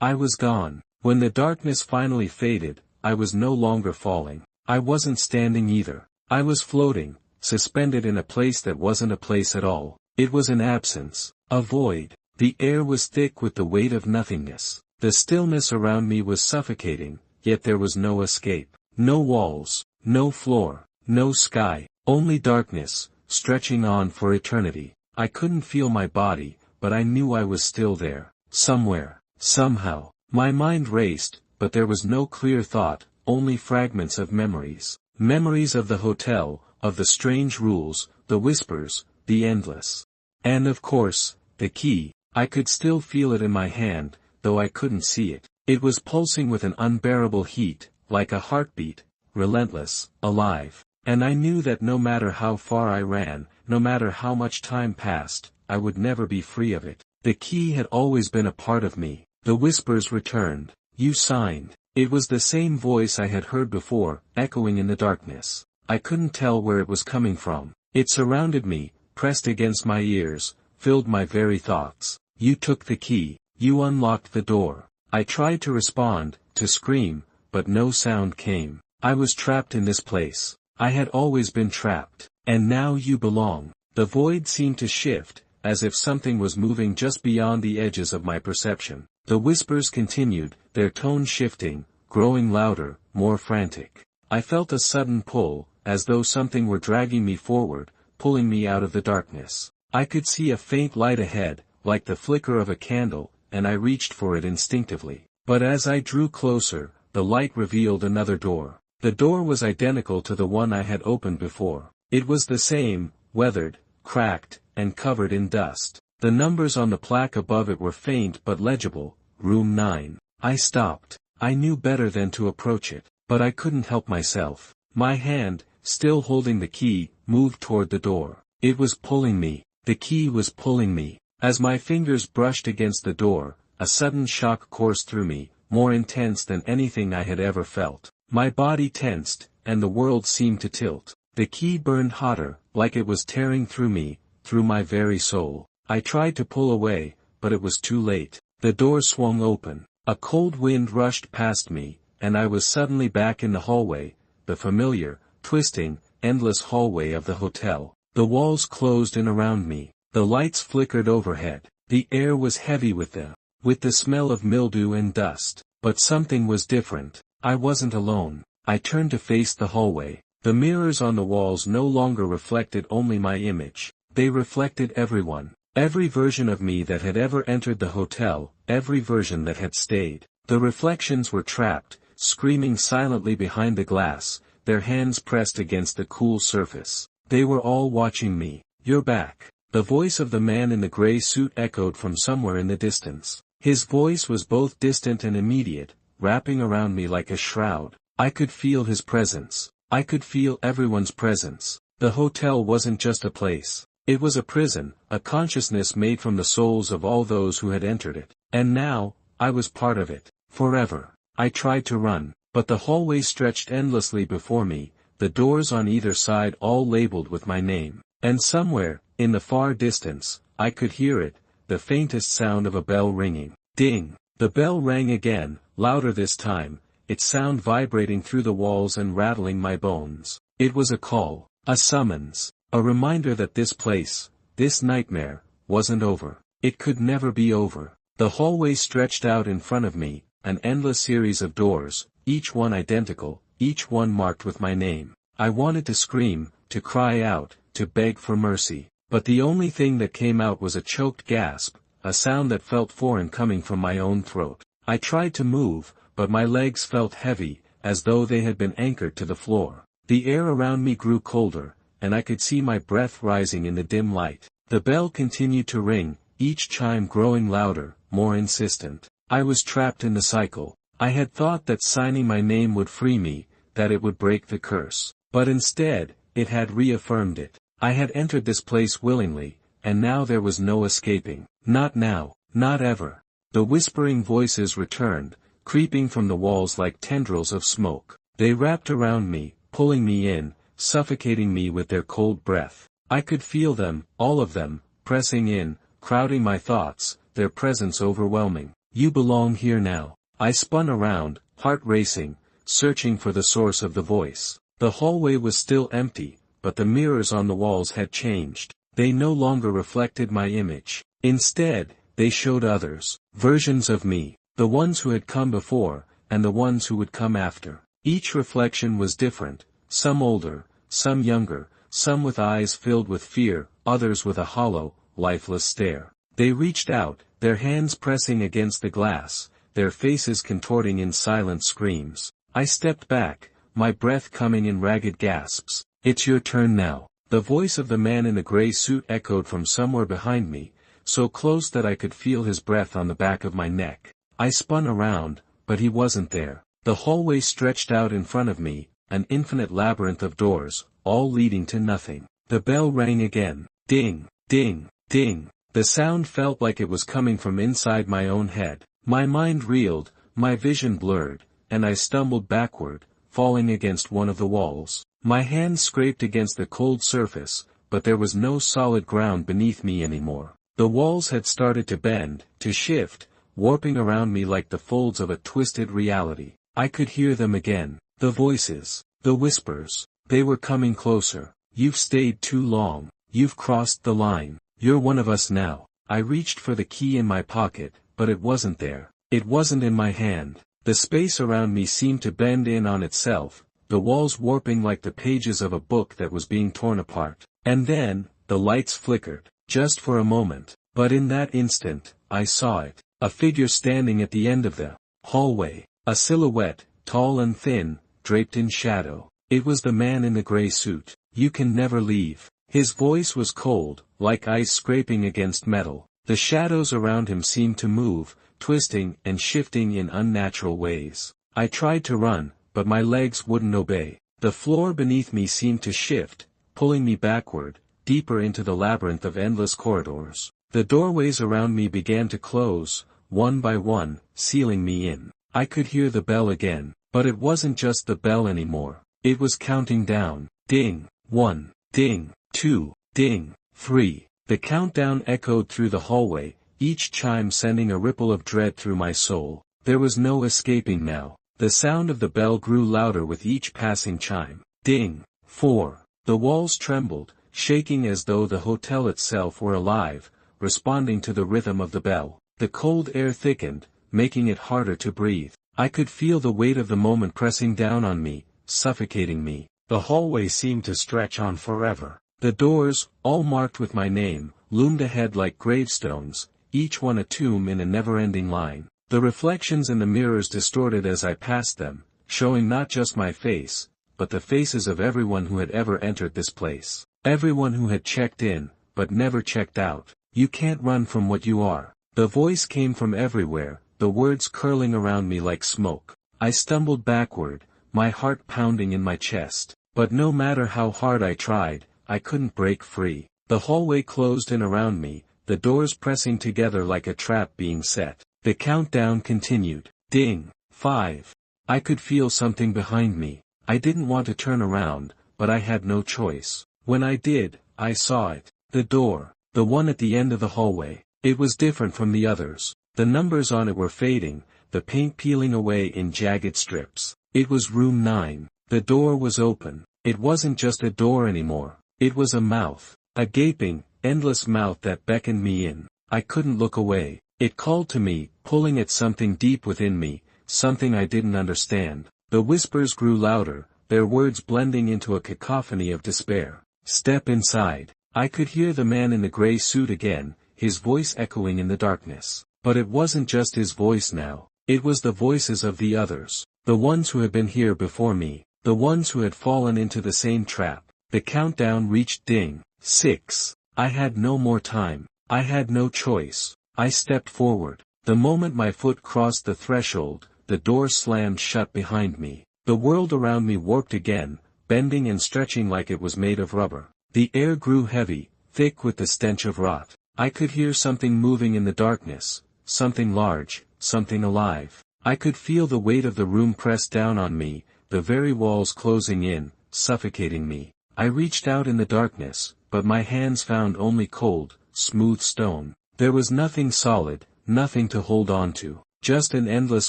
I was gone. When the darkness finally faded, I was no longer falling. I wasn't standing either. I was floating, suspended in a place that wasn't a place at all. It was an absence, a void. The air was thick with the weight of nothingness. The stillness around me was suffocating, yet there was no escape. No walls, no floor, no sky, only darkness, stretching on for eternity. I couldn't feel my body, but I knew I was still there, somewhere, somehow. My mind raced, but there was no clear thought, only fragments of memories. Memories of the hotel, of the strange rules, the whispers, the endless. And of course, the key. I could still feel it in my hand, though I couldn't see it. It was pulsing with an unbearable heat, like a heartbeat, relentless, alive. And I knew that no matter how far I ran, no matter how much time passed, I would never be free of it. The key had always been a part of me. The whispers returned. You signed. It was the same voice I had heard before, echoing in the darkness. I couldn't tell where it was coming from. It surrounded me, pressed against my ears, filled my very thoughts. You took the key. You unlocked the door. I tried to respond, to scream, but no sound came. I was trapped in this place. I had always been trapped. And now you belong. The void seemed to shift, as if something was moving just beyond the edges of my perception. The whispers continued, their tone shifting, growing louder, more frantic. I felt a sudden pull, as though something were dragging me forward, pulling me out of the darkness. I could see a faint light ahead, like the flicker of a candle, and I reached for it instinctively. But as I drew closer, the light revealed another door. The door was identical to the one I had opened before. It was the same, weathered, cracked, and covered in dust. The numbers on the plaque above it were faint but legible, room 9. I stopped. I knew better than to approach it, but I couldn't help myself. My hand, still holding the key, moved toward the door. It was pulling me. The key was pulling me. As my fingers brushed against the door, a sudden shock coursed through me, more intense than anything I had ever felt. My body tensed, and the world seemed to tilt. The key burned hotter, like it was tearing through me, through my very soul. I tried to pull away, but it was too late. The door swung open. A cold wind rushed past me, and I was suddenly back in the hallway, the familiar, twisting, endless hallway of the hotel. The walls closed in around me. The lights flickered overhead. The air was heavy with the smell of mildew and dust. But something was different. I wasn't alone. I turned to face the hallway. The mirrors on the walls no longer reflected only my image. They reflected everyone. Every version of me that had ever entered the hotel, every version that had stayed. The reflections were trapped, screaming silently behind the glass, their hands pressed against the cool surface. They were all watching me. You're back. The voice of the man in the gray suit echoed from somewhere in the distance. His voice was both distant and immediate, wrapping around me like a shroud. I could feel his presence. I could feel everyone's presence. The hotel wasn't just a place. It was a prison, a consciousness made from the souls of all those who had entered it. And now, I was part of it. Forever. I tried to run, but the hallway stretched endlessly before me, the doors on either side all labeled with my name. And somewhere, in the far distance, I could hear it, the faintest sound of a bell ringing. Ding! The bell rang again, louder this time, its sound vibrating through the walls and rattling my bones. It was a call, a summons, a reminder that this place, this nightmare, wasn't over. It could never be over. The hallway stretched out in front of me, an endless series of doors, each one identical, each one marked with my name. I wanted to scream, to cry out, to beg for mercy. But the only thing that came out was a choked gasp, a sound that felt foreign coming from my own throat. I tried to move, but my legs felt heavy, as though they had been anchored to the floor. The air around me grew colder, and I could see my breath rising in the dim light. The bell continued to ring, each chime growing louder, more insistent. I was trapped in the cycle. I had thought that signing my name would free me, that it would break the curse. But instead, it had reaffirmed it. I had entered this place willingly, and now there was no escaping. Not now, not ever. The whispering voices returned, creeping from the walls like tendrils of smoke. They wrapped around me, pulling me in, suffocating me with their cold breath. I could feel them, all of them, pressing in, crowding my thoughts, their presence overwhelming. You belong here now. I spun around, heart racing, searching for the source of the voice. The hallway was still empty, but the mirrors on the walls had changed. They no longer reflected my image. Instead, they showed others, versions of me, the ones who had come before, and the ones who would come after. Each reflection was different, some older, some younger, some with eyes filled with fear, others with a hollow, lifeless stare. They reached out, their hands pressing against the glass, their faces contorting in silent screams. I stepped back, my breath coming in ragged gasps. It's your turn now. The voice of the man in the gray suit echoed from somewhere behind me, so close that I could feel his breath on the back of my neck. I spun around, but he wasn't there. The hallway stretched out in front of me, an infinite labyrinth of doors, all leading to nothing. The bell rang again. Ding, ding, ding. The sound felt like it was coming from inside my own head. My mind reeled, my vision blurred, and I stumbled backward, falling against one of the walls. My hands scraped against the cold surface, but there was no solid ground beneath me anymore. The walls had started to bend, to shift, warping around me like the folds of a twisted reality. I could hear them again. The voices, the whispers, they were coming closer. You've stayed too long. You've crossed the line. You're one of us now. I reached for the key in my pocket, but it wasn't there. It wasn't in my hand. The space around me seemed to bend in on itself, the walls warping like the pages of a book that was being torn apart. And then, the lights flickered, just for a moment. But in that instant, I saw it. A figure standing at the end of the hallway. A silhouette, tall and thin, draped in shadow. It was the man in the gray suit. You can never leave. His voice was cold, like ice scraping against metal. The shadows around him seemed to move, twisting and shifting in unnatural ways. I tried to run, but my legs wouldn't obey. The floor beneath me seemed to shift, pulling me backward, deeper into the labyrinth of endless corridors. The doorways around me began to close, one by one, sealing me in. I could hear the bell again, but it wasn't just the bell anymore. It was counting down. Ding. 1. Ding. 2. Ding. 3. The countdown echoed through the hallway, each chime sending a ripple of dread through my soul. There was no escaping now. The sound of the bell grew louder with each passing chime. Ding. 4. The walls trembled, shaking as though the hotel itself were alive, responding to the rhythm of the bell. The cold air thickened, making it harder to breathe. I could feel the weight of the moment pressing down on me, suffocating me. The hallway seemed to stretch on forever. The doors, all marked with my name, loomed ahead like gravestones, each one a tomb in a never-ending line. The reflections in the mirrors distorted as I passed them, showing not just my face, but the faces of everyone who had ever entered this place. Everyone who had checked in, but never checked out. You can't run from what you are. The voice came from everywhere, the words curling around me like smoke. I stumbled backward, my heart pounding in my chest. But no matter how hard I tried, I couldn't break free. The hallway closed in around me, the doors pressing together like a trap being set. The countdown continued. Ding. 5. I could feel something behind me. I didn't want to turn around, but I had no choice. When I did, I saw it. The door. The one at the end of the hallway. It was different from the others. The numbers on it were fading, the paint peeling away in jagged strips. It was room 9. The door was open. It wasn't just a door anymore. It was a mouth. A gaping, endless mouth that beckoned me in. I couldn't look away. It called to me, pulling at something deep within me, something I didn't understand. The whispers grew louder, their words blending into a cacophony of despair. Step inside. I could hear the man in the gray suit again, his voice echoing in the darkness. But it wasn't just his voice now. It was the voices of the others. The ones who had been here before me. The ones who had fallen into the same trap. The countdown reached ding. 6. I had no more time. I had no choice. I stepped forward. The moment my foot crossed the threshold, the door slammed shut behind me. The world around me warped again, bending and stretching like it was made of rubber. The air grew heavy, thick with the stench of rot. I could hear something moving in the darkness, something large, something alive. I could feel the weight of the room press down on me, the very walls closing in, suffocating me. I reached out in the darkness, but my hands found only cold, smooth stone. There was nothing solid, nothing to hold on to, just an endless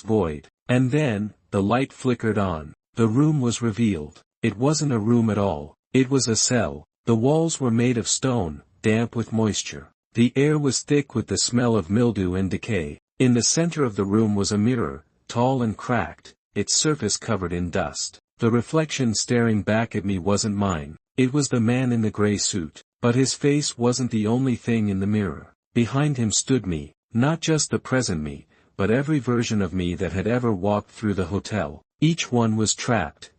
void. And then, the light flickered on. The room was revealed. It wasn't a room at all. It was a cell. The walls were made of stone, damp with moisture. The air was thick with the smell of mildew and decay. In the center of the room was a mirror, tall and cracked, its surface covered in dust. The reflection staring back at me wasn't mine. It was the man in the gray suit. But his face wasn't the only thing in the mirror. Behind him stood me, not just the present me, but every version of me that had ever walked through the hotel. Each one was trapped,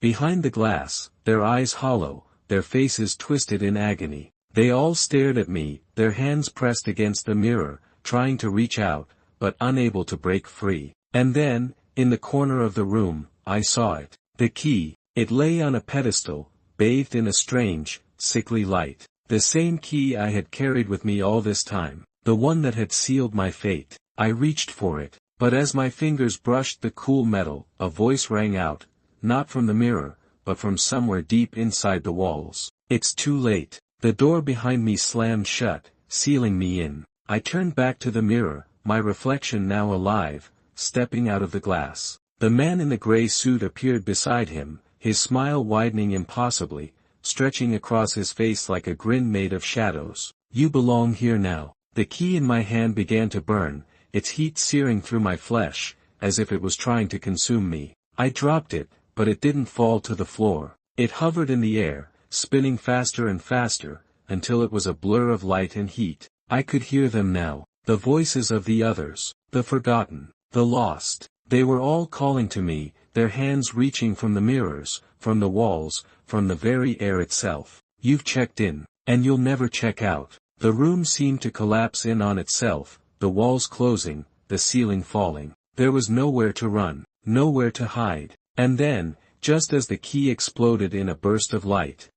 behind the glass, their eyes hollow, their faces twisted in agony. They all stared at me, their hands pressed against the mirror, trying to reach out, but unable to break free. And then, in the corner of the room, I saw it. The key. It lay on a pedestal, bathed in a strange, sickly light. The same key I had carried with me all this time. The one that had sealed my fate. I reached for it, but as my fingers brushed the cool metal, a voice rang out, not from the mirror, but from somewhere deep inside the walls. It's too late. The door behind me slammed shut, sealing me in. I turned back to the mirror, my reflection now alive, stepping out of the glass. The man in the gray suit appeared beside him, his smile widening impossibly, stretching across his face like a grin made of shadows. You belong here now. The key in my hand began to burn, its heat searing through my flesh, as if it was trying to consume me. I dropped it, but it didn't fall to the floor. It hovered in the air, spinning faster and faster, until it was a blur of light and heat. I could hear them now, the voices of the others, the forgotten, the lost. They were all calling to me, their hands reaching from the mirrors, from the walls, from the very air itself. You've checked in, and you'll never check out. The room seemed to collapse in on itself, the walls closing, the ceiling falling. There was nowhere to run, nowhere to hide. And then, just as the key exploded in a burst of light,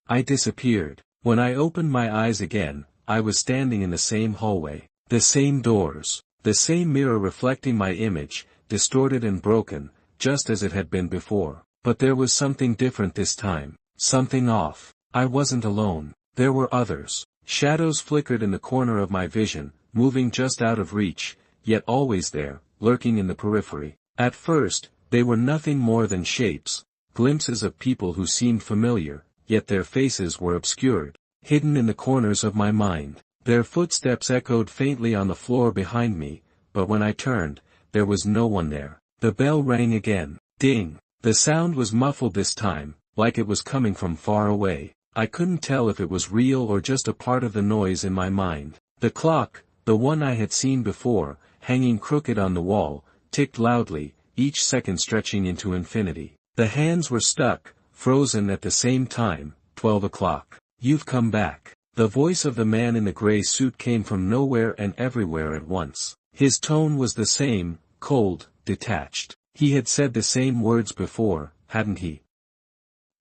I disappeared. When I opened my eyes again, I was standing in the same hallway, the same doors, the same mirror reflecting my image, distorted and broken, just as it had been before. But there was something different this time, something off. I wasn't alone. There were others. Shadows flickered in the corner of my vision, moving just out of reach, yet always there, lurking in the periphery. At first, they were nothing more than shapes, glimpses of people who seemed familiar, yet their faces were obscured, hidden in the corners of my mind. Their footsteps echoed faintly on the floor behind me, but when I turned, there was no one there. The bell rang again. Ding! The sound was muffled this time, like it was coming from far away. I couldn't tell if it was real or just a part of the noise in my mind. The clock, the one I had seen before, hanging crooked on the wall, ticked loudly, each second stretching into infinity. The hands were stuck, frozen at the same time. 12 o'clock. You've come back. The voice of the man in the gray suit came from nowhere and everywhere at once. His tone was the same, cold, detached. He had said the same words before, hadn't he?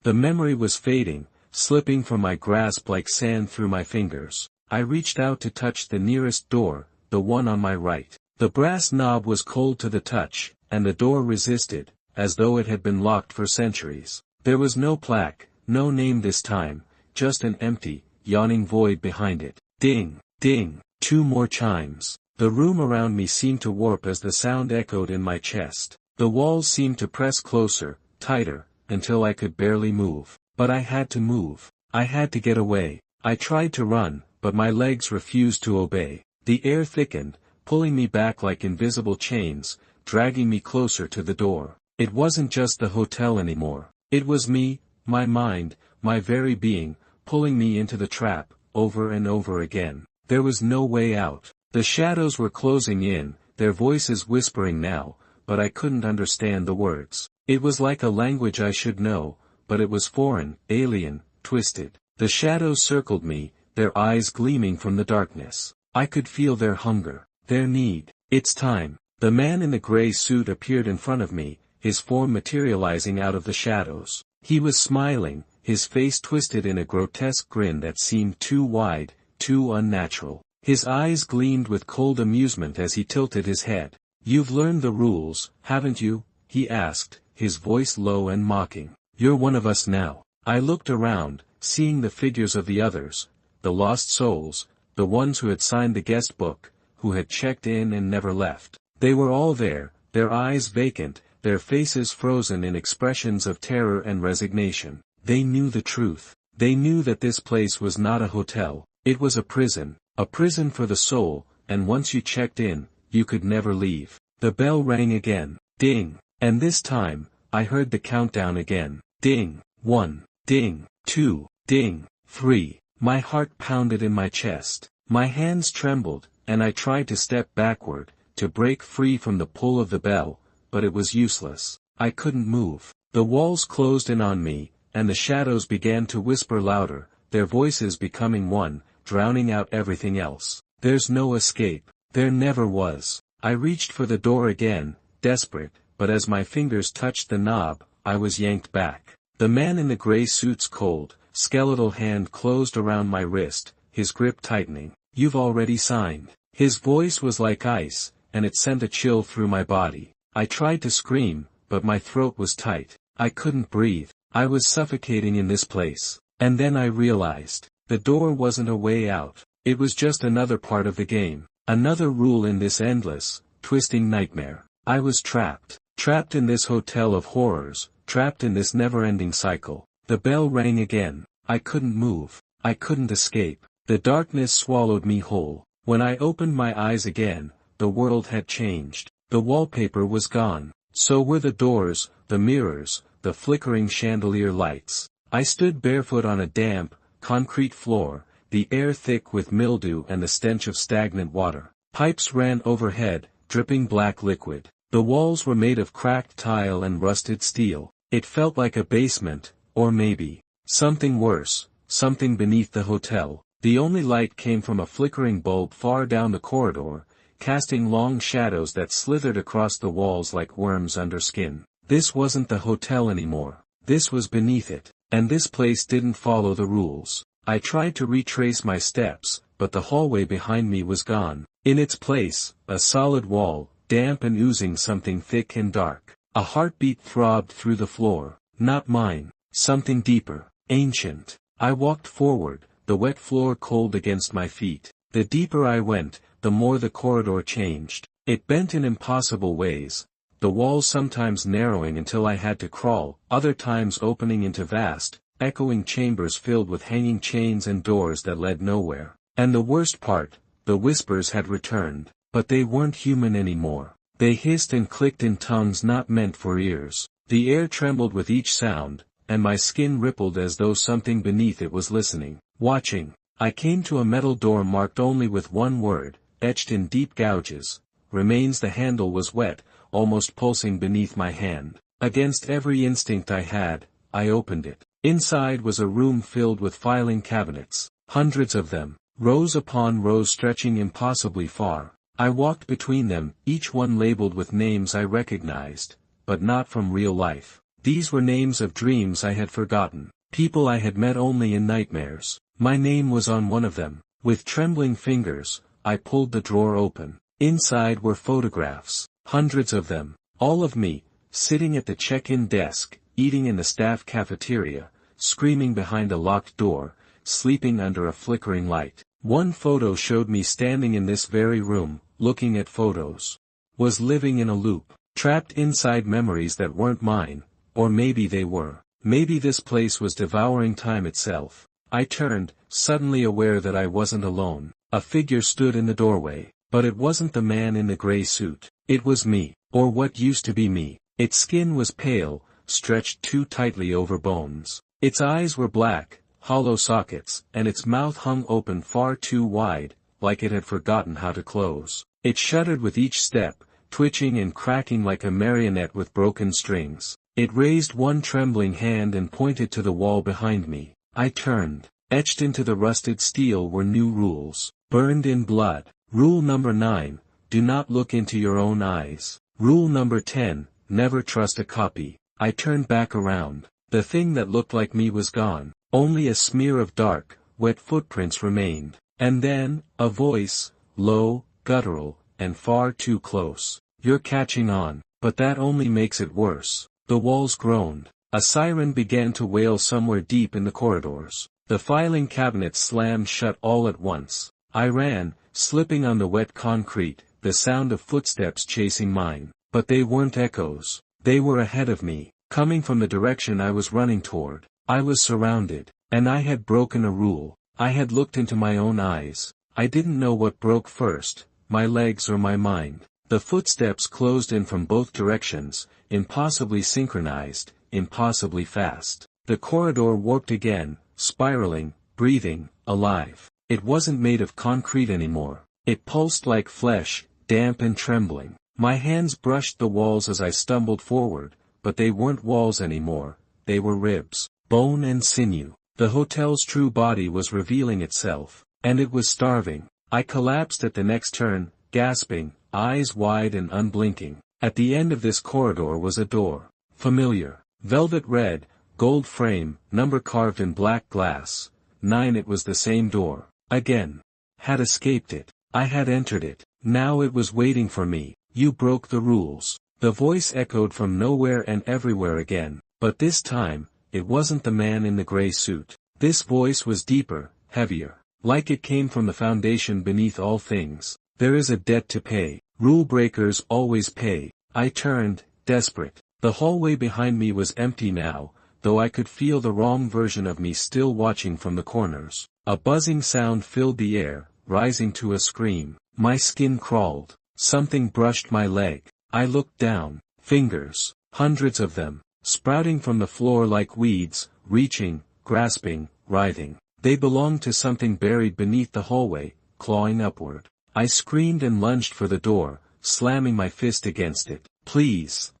The memory was fading, slipping from my grasp like sand through my fingers. I reached out to touch the nearest door, the one on my right. The brass knob was cold to the touch, and the door resisted, as though it had been locked for centuries. There was no plaque, no name this time, just an empty, yawning void behind it. Ding! Ding! 2 more chimes. The room around me seemed to warp as the sound echoed in my chest. The walls seemed to press closer, tighter, until I could barely move. But I had to move. I had to get away. I tried to run, but my legs refused to obey. The air thickened, pulling me back like invisible chains, dragging me closer to the door. It wasn't just the hotel anymore. It was me, my mind, my very being, pulling me into the trap, over and over again. There was no way out. The shadows were closing in, their voices whispering now, but I couldn't understand the words. It was like a language I should know, but it was foreign, alien, twisted. The shadows circled me, their eyes gleaming from the darkness. I could feel their hunger, their need. It's time. The man in the gray suit appeared in front of me, his form materializing out of the shadows. He was smiling, his face twisted in a grotesque grin that seemed too wide, too unnatural. His eyes gleamed with cold amusement as he tilted his head. You've learned the rules, haven't you? He asked, his voice low and mocking. You're one of us now. I looked around, seeing the figures of the others, the lost souls, the ones who had signed the guest book, who had checked in and never left. They were all there, their eyes vacant, their faces frozen in expressions of terror and resignation. They knew the truth. They knew that this place was not a hotel. It was a prison for the soul, and once you checked in, you could never leave. The bell rang again. Ding. And this time, I heard the countdown again. Ding. 1. Ding. 2. Ding. 3. My heart pounded in my chest. My hands trembled, and I tried to step backward, to break free from the pull of the bell, but it was useless. I couldn't move. The walls closed in on me, and the shadows began to whisper louder, their voices becoming one, drowning out everything else. There's no escape. There never was. I reached for the door again, desperate, but as my fingers touched the knob, I was yanked back. The man in the gray suit's cold, skeletal hand closed around my wrist, his grip tightening. You've already signed. His voice was like ice, and it sent a chill through my body. I tried to scream, but my throat was tight. I couldn't breathe. I was suffocating in this place. And then I realized, the door wasn't a way out. It was just another part of the game. Another rule in this endless, twisting nightmare. I was trapped. Trapped in this hotel of horrors, trapped in this never-ending cycle. The bell rang again. I couldn't move. I couldn't escape. The darkness swallowed me whole. When I opened my eyes again, the world had changed. The wallpaper was gone. So were the doors, the mirrors, the flickering chandelier lights. I stood barefoot on a damp, concrete floor, the air thick with mildew and the stench of stagnant water. Pipes ran overhead, dripping black liquid. The walls were made of cracked tile and rusted steel. It felt like a basement, or maybe something worse, something beneath the hotel. The only light came from a flickering bulb far down the corridor, casting long shadows that slithered across the walls like worms under skin. This wasn't the hotel anymore. This was beneath it. And this place didn't follow the rules. I tried to retrace my steps, but the hallway behind me was gone. In its place, a solid wall, damp and oozing something thick and dark. A heartbeat throbbed through the floor. Not mine. Something deeper. Ancient. I walked forward, the wet floor cold against my feet. The deeper I went, the more the corridor changed. It bent in impossible ways, the walls sometimes narrowing until I had to crawl, other times opening into vast, echoing chambers filled with hanging chains and doors that led nowhere. And the worst part, the whispers had returned, but they weren't human anymore. They hissed and clicked in tongues not meant for ears. The air trembled with each sound, and my skin rippled as though something beneath it was listening, watching. I came to a metal door marked only with one word, etched in deep gouges. Remains. The handle was wet, almost pulsing beneath my hand. Against every instinct I had, I opened it. Inside was a room filled with filing cabinets, hundreds of them, rows upon rows stretching impossibly far. I walked between them, each one labeled with names I recognized, but not from real life. These were names of dreams I had forgotten, people I had met only in nightmares. My name was on one of them. With trembling fingers, I pulled the drawer open. Inside were photographs, hundreds of them, all of me, sitting at the check-in desk, eating in the staff cafeteria, screaming behind a locked door, sleeping under a flickering light. One photo showed me standing in this very room, looking at photos. Was living in a loop, trapped inside memories that weren't mine, or maybe they were. Maybe this place was devouring time itself. I turned, suddenly aware that I wasn't alone. A figure stood in the doorway, but it wasn't the man in the gray suit. It was me, or what used to be me. Its skin was pale, stretched too tightly over bones. Its eyes were black, hollow sockets, and its mouth hung open far too wide, like it had forgotten how to close. It shuddered with each step, twitching and cracking like a marionette with broken strings. It raised one trembling hand and pointed to the wall behind me. I turned. Etched into the rusted steel were new rules, burned in blood. Rule number 9, do not look into your own eyes. Rule number 10, never trust a copy. I turned back around. The thing that looked like me was gone. Only a smear of dark, wet footprints remained. And then, a voice, low, guttural, and far too close. You're catching on, but that only makes it worse. The walls groaned. A siren began to wail somewhere deep in the corridors. The filing cabinets slammed shut all at once. I ran, slipping on the wet concrete, the sound of footsteps chasing mine. But they weren't echoes. They were ahead of me, coming from the direction I was running toward. I was surrounded, and I had broken a rule. I had looked into my own eyes. I didn't know what broke first, my legs or my mind. The footsteps closed in from both directions, impossibly synchronized, impossibly fast. The corridor warped again, spiraling, breathing, alive. It wasn't made of concrete anymore. It pulsed like flesh, damp and trembling. My hands brushed the walls as I stumbled forward, but they weren't walls anymore, they were ribs, bone and sinew. The hotel's true body was revealing itself, and it was starving. I collapsed at the next turn, gasping, eyes wide and unblinking. At the end of this corridor was a door. Familiar. Velvet red, gold frame, number carved in black glass. 9. It was the same door. Again. Had escaped it. I had entered it. Now it was waiting for me. You broke the rules. The voice echoed from nowhere and everywhere again, but this time, it wasn't the man in the gray suit. This voice was deeper, heavier, like it came from the foundation beneath all things. There is a debt to pay. Rule breakers always pay. I turned, desperate. The hallway behind me was empty now, though I could feel the wrong version of me still watching from the corners. A buzzing sound filled the air, rising to a scream. My skin crawled. Something brushed my leg. I looked down. Fingers. Hundreds of them. Sprouting from the floor like weeds, reaching, grasping, writhing. They belonged to something buried beneath the hallway, clawing upward. I screamed and lunged for the door, slamming my fist against it. Please.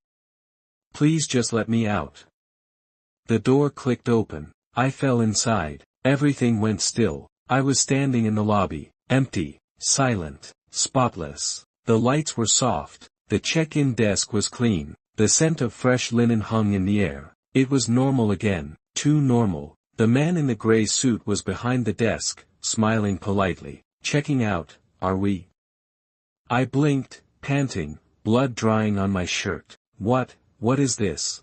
Please just let me out. The door clicked open. I fell inside. Everything went still. I was standing in the lobby. Empty. Silent. Spotless. The lights were soft. The check-in desk was clean. The scent of fresh linen hung in the air. It was normal again. Too normal. The man in the gray suit was behind the desk, smiling politely. Checking out, are we? I blinked, panting, blood drying on my shirt. What is this?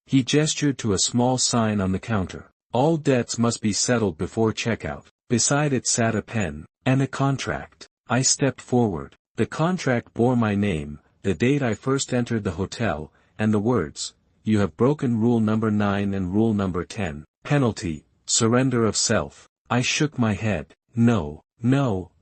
He gestured to a small sign on the counter. All debts must be settled before checkout. Beside it sat a pen, and a contract. I stepped forward. The contract bore my name, the date I first entered the hotel, and the words, "You have broken rule number 9 and rule number 10. Penalty, surrender of self." I shook my head. No,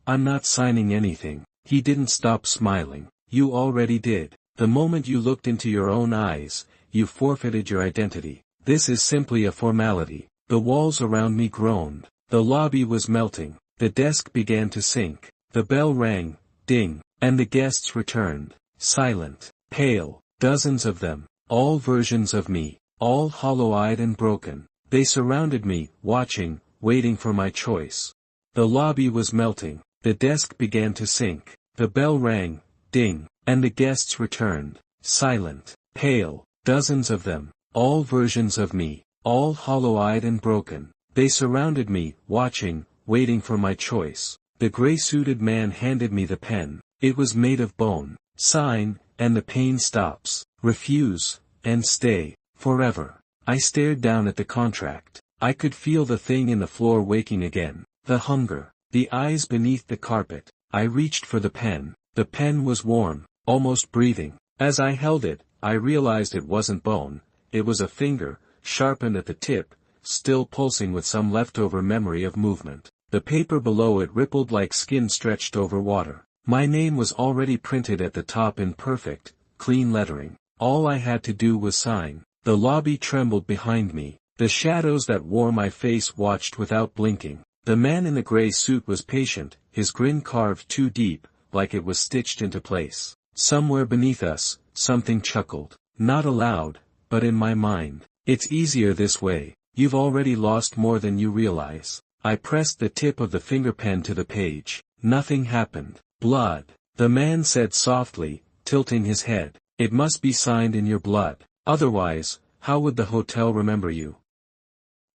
I'm not signing anything. He didn't stop smiling. You already did. The moment you looked into your own eyes, you forfeited your identity. This is simply a formality. The walls around me groaned. The lobby was melting. The desk began to sink. The bell rang, ding, and the guests returned. Silent, pale, dozens of them, all versions of me, all hollow-eyed and broken. They surrounded me, watching, waiting for my choice. The lobby was melting. The desk began to sink. The bell rang, ding, and the guests returned. Silent, pale, dozens of them, all versions of me, all hollow-eyed and broken. They surrounded me, watching, waiting for my choice. The gray-suited man handed me the pen. It was made of bone. Sign, and the pain stops. Refuse, and stay, forever. I stared down at the contract. I could feel the thing in the floor waking again. The hunger. The eyes beneath the carpet. I reached for the pen. The pen was warm, almost breathing. As I held it, I realized it wasn't bone. It was a finger, sharpened at the tip, still pulsing with some leftover memory of movement. The paper below it rippled like skin stretched over water. My name was already printed at the top in perfect, clean lettering. All I had to do was sign. The lobby trembled behind me. The shadows that wore my face watched without blinking. The man in the gray suit was patient, his grin carved too deep, like it was stitched into place. Somewhere beneath us, something chuckled. Not aloud, but in my mind. It's easier this way. You've already lost more than you realize. I pressed the tip of the finger pen to the page. Nothing happened. Blood. The man said softly, tilting his head. It must be signed in your blood. Otherwise, how would the hotel remember you?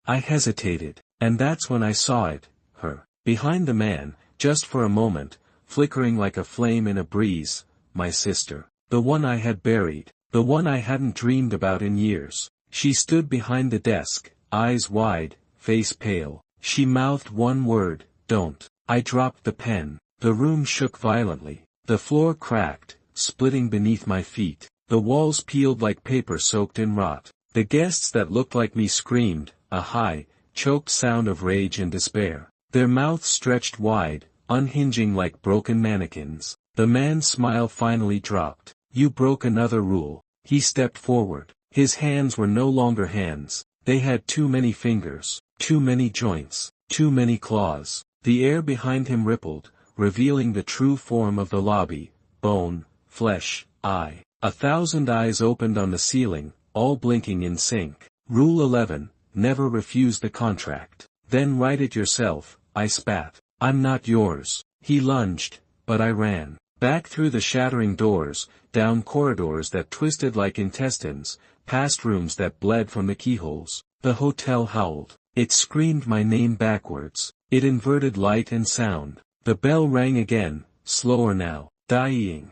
I hesitated, and that's when I saw it, her. Behind the man, just for a moment, flickering like a flame in a breeze, my sister. The one I had buried. The one I hadn't dreamed about in years. She stood behind the desk, eyes wide, face pale. She mouthed one word, don't. I dropped the pen. The room shook violently. The floor cracked, splitting beneath my feet. The walls peeled like paper soaked in rot. The guests that looked like me screamed, a high, choked sound of rage and despair. Their mouths stretched wide, unhinging like broken mannequins. The man's smile finally dropped. You broke another rule. He stepped forward. His hands were no longer hands. They had too many fingers, too many joints, too many claws. The air behind him rippled, revealing the true form of the lobby: bone, flesh, eye. 1,000 eyes opened on the ceiling, all blinking in sync. Rule 11, never refuse the contract. Then write it yourself, I spat. I'm not yours. He lunged, but I ran. Back through the shattering doors, down corridors that twisted like intestines, past rooms that bled from the keyholes. The hotel howled. It screamed my name backwards. It inverted light and sound. The bell rang again, slower now, dying.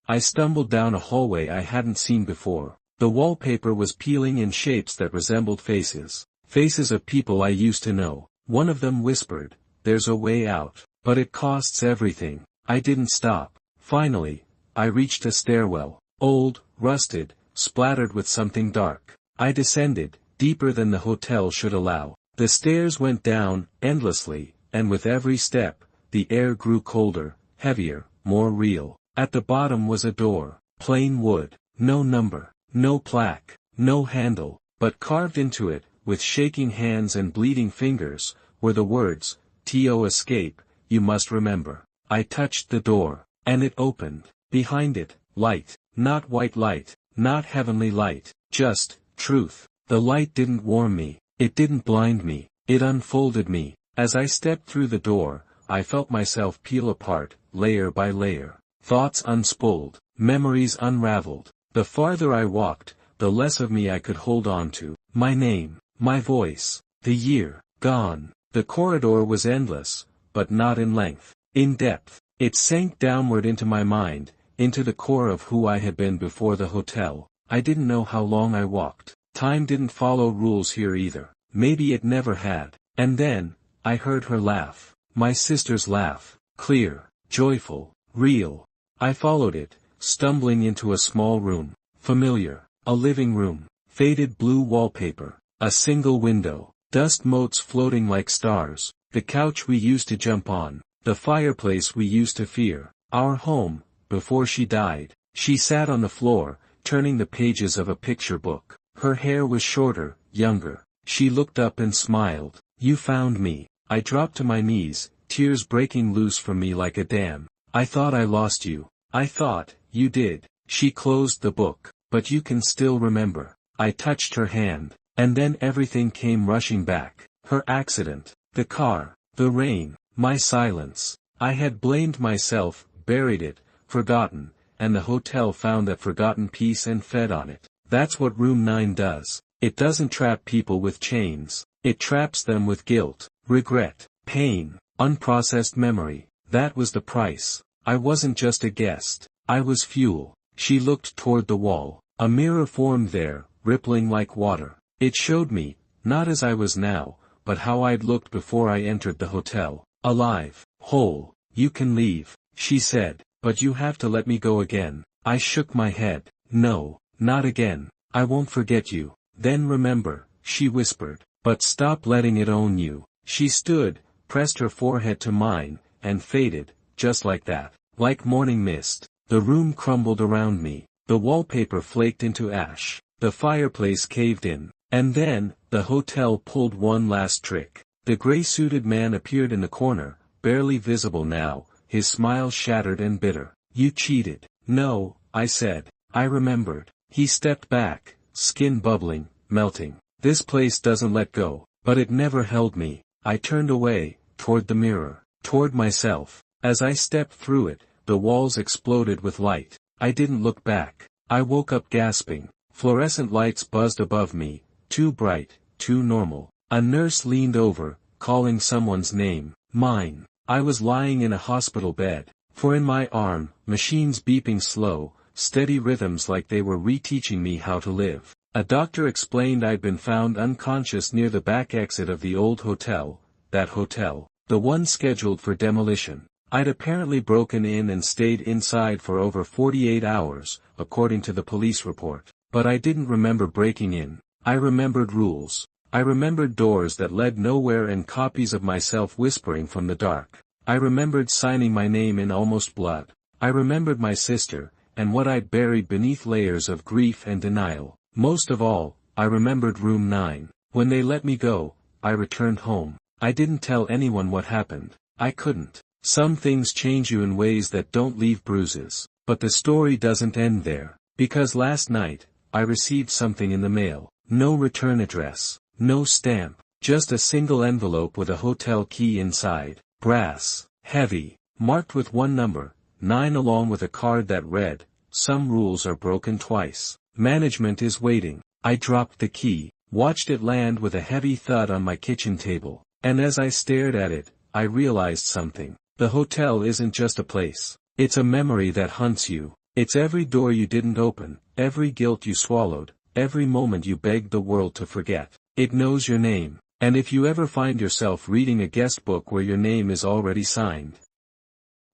I stumbled down a hallway I hadn't seen before. The wallpaper was peeling in shapes that resembled faces. Faces of people I used to know. One of them whispered, "There's a way out, but it costs everything." I didn't stop. Finally, I reached a stairwell. Old, rusted, splattered with something dark. I descended, deeper than the hotel should allow. The stairs went down, endlessly, and with every step, the air grew colder, heavier, more real. At the bottom was a door. Plain wood. No number. No plaque. No handle. But carved into it, with shaking hands and bleeding fingers, were the words, "T.O. escape, you must remember." I touched the door, and it opened. Behind it, light. Not white light. Not heavenly light. Just, truth. The light didn't warm me. It didn't blind me. It unfolded me. As I stepped through the door, I felt myself peel apart, layer by layer. Thoughts unspooled. Memories unraveled. The farther I walked, the less of me I could hold on to. My name. My voice. The year. Gone. The corridor was endless, but not in length. In depth. It sank downward into my mind, into the core of who I had been before the hotel. I didn't know how long I walked. Time didn't follow rules here either. Maybe it never had. And then, I heard her laugh. My sister's laugh. Clear. Joyful. Real. I followed it, stumbling into a small room. Familiar. A living room. Faded blue wallpaper. A single window. Dust motes floating like stars. The couch we used to jump on. The fireplace we used to fear. Our home, before she died. She sat on the floor, turning the pages of a picture book. Her hair was shorter, younger. She looked up and smiled. You found me. I dropped to my knees, tears breaking loose from me like a dam. I thought I lost you. I thought, you did. She closed the book. But you can still remember. I touched her hand. And then everything came rushing back. Her accident. The car. The rain. My silence. I had blamed myself, buried it, forgotten, and the hotel found that forgotten piece and fed on it. That's what Room 9 does. It doesn't trap people with chains. It traps them with guilt, regret, pain, unprocessed memory. That was the price. I wasn't just a guest. I was fuel. She looked toward the wall. A mirror formed there, rippling like water. It showed me, not as I was now, but how I'd looked before I entered the hotel. Alive, whole. You can leave, she said, but you have to let me go again. I shook my head. No, not again. I won't forget you. Then remember, she whispered. But stop letting it own you. She stood, pressed her forehead to mine, and faded, just like that. Like morning mist. The room crumbled around me. The wallpaper flaked into ash. The fireplace caved in. And then, the hotel pulled one last trick. The gray-suited man appeared in the corner, barely visible now, his smile shattered and bitter. You cheated. No, I said. I remembered. He stepped back, skin bubbling, melting. This place doesn't let go. But it never held me. I turned away, toward the mirror, toward myself. As I stepped through it, the walls exploded with light. I didn't look back. I woke up gasping. Fluorescent lights buzzed above me, too bright, too normal. A nurse leaned over, calling someone's name. Mine. I was lying in a hospital bed. For in my arm, machines beeping slow, steady rhythms like they were reteaching me how to live. A doctor explained I'd been found unconscious near the back exit of the old hotel, that hotel. the one scheduled for demolition. I'd apparently broken in and stayed inside for over 48 hours, according to the police report. But I didn't remember breaking in. I remembered rules. I remembered doors that led nowhere and copies of myself whispering from the dark. I remembered signing my name in almost blood. I remembered my sister, and what I'd buried beneath layers of grief and denial. Most of all, I remembered room 9. When they let me go, I returned home. I didn't tell anyone what happened. I couldn't. Some things change you in ways that don't leave bruises. But the story doesn't end there. Because last night, I received something in the mail. No return address. No stamp. Just a single envelope with a hotel key inside. Brass. Heavy. Marked with one number, 9, along with a card that read, "Some rules are broken twice. Management is waiting." I dropped the key, watched it land with a heavy thud on my kitchen table. And as I stared at it, I realized something. The hotel isn't just a place. It's a memory that hunts you. It's every door you didn't open, every guilt you swallowed, every moment you begged the world to forget. It knows your name. And if you ever find yourself reading a guest book where your name is already signed,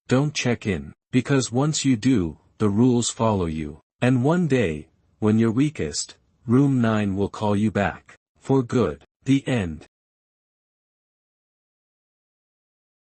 don't check in. Because once you do, the rules follow you. And one day, when you're weakest, room 9 will call you back. For good. The end.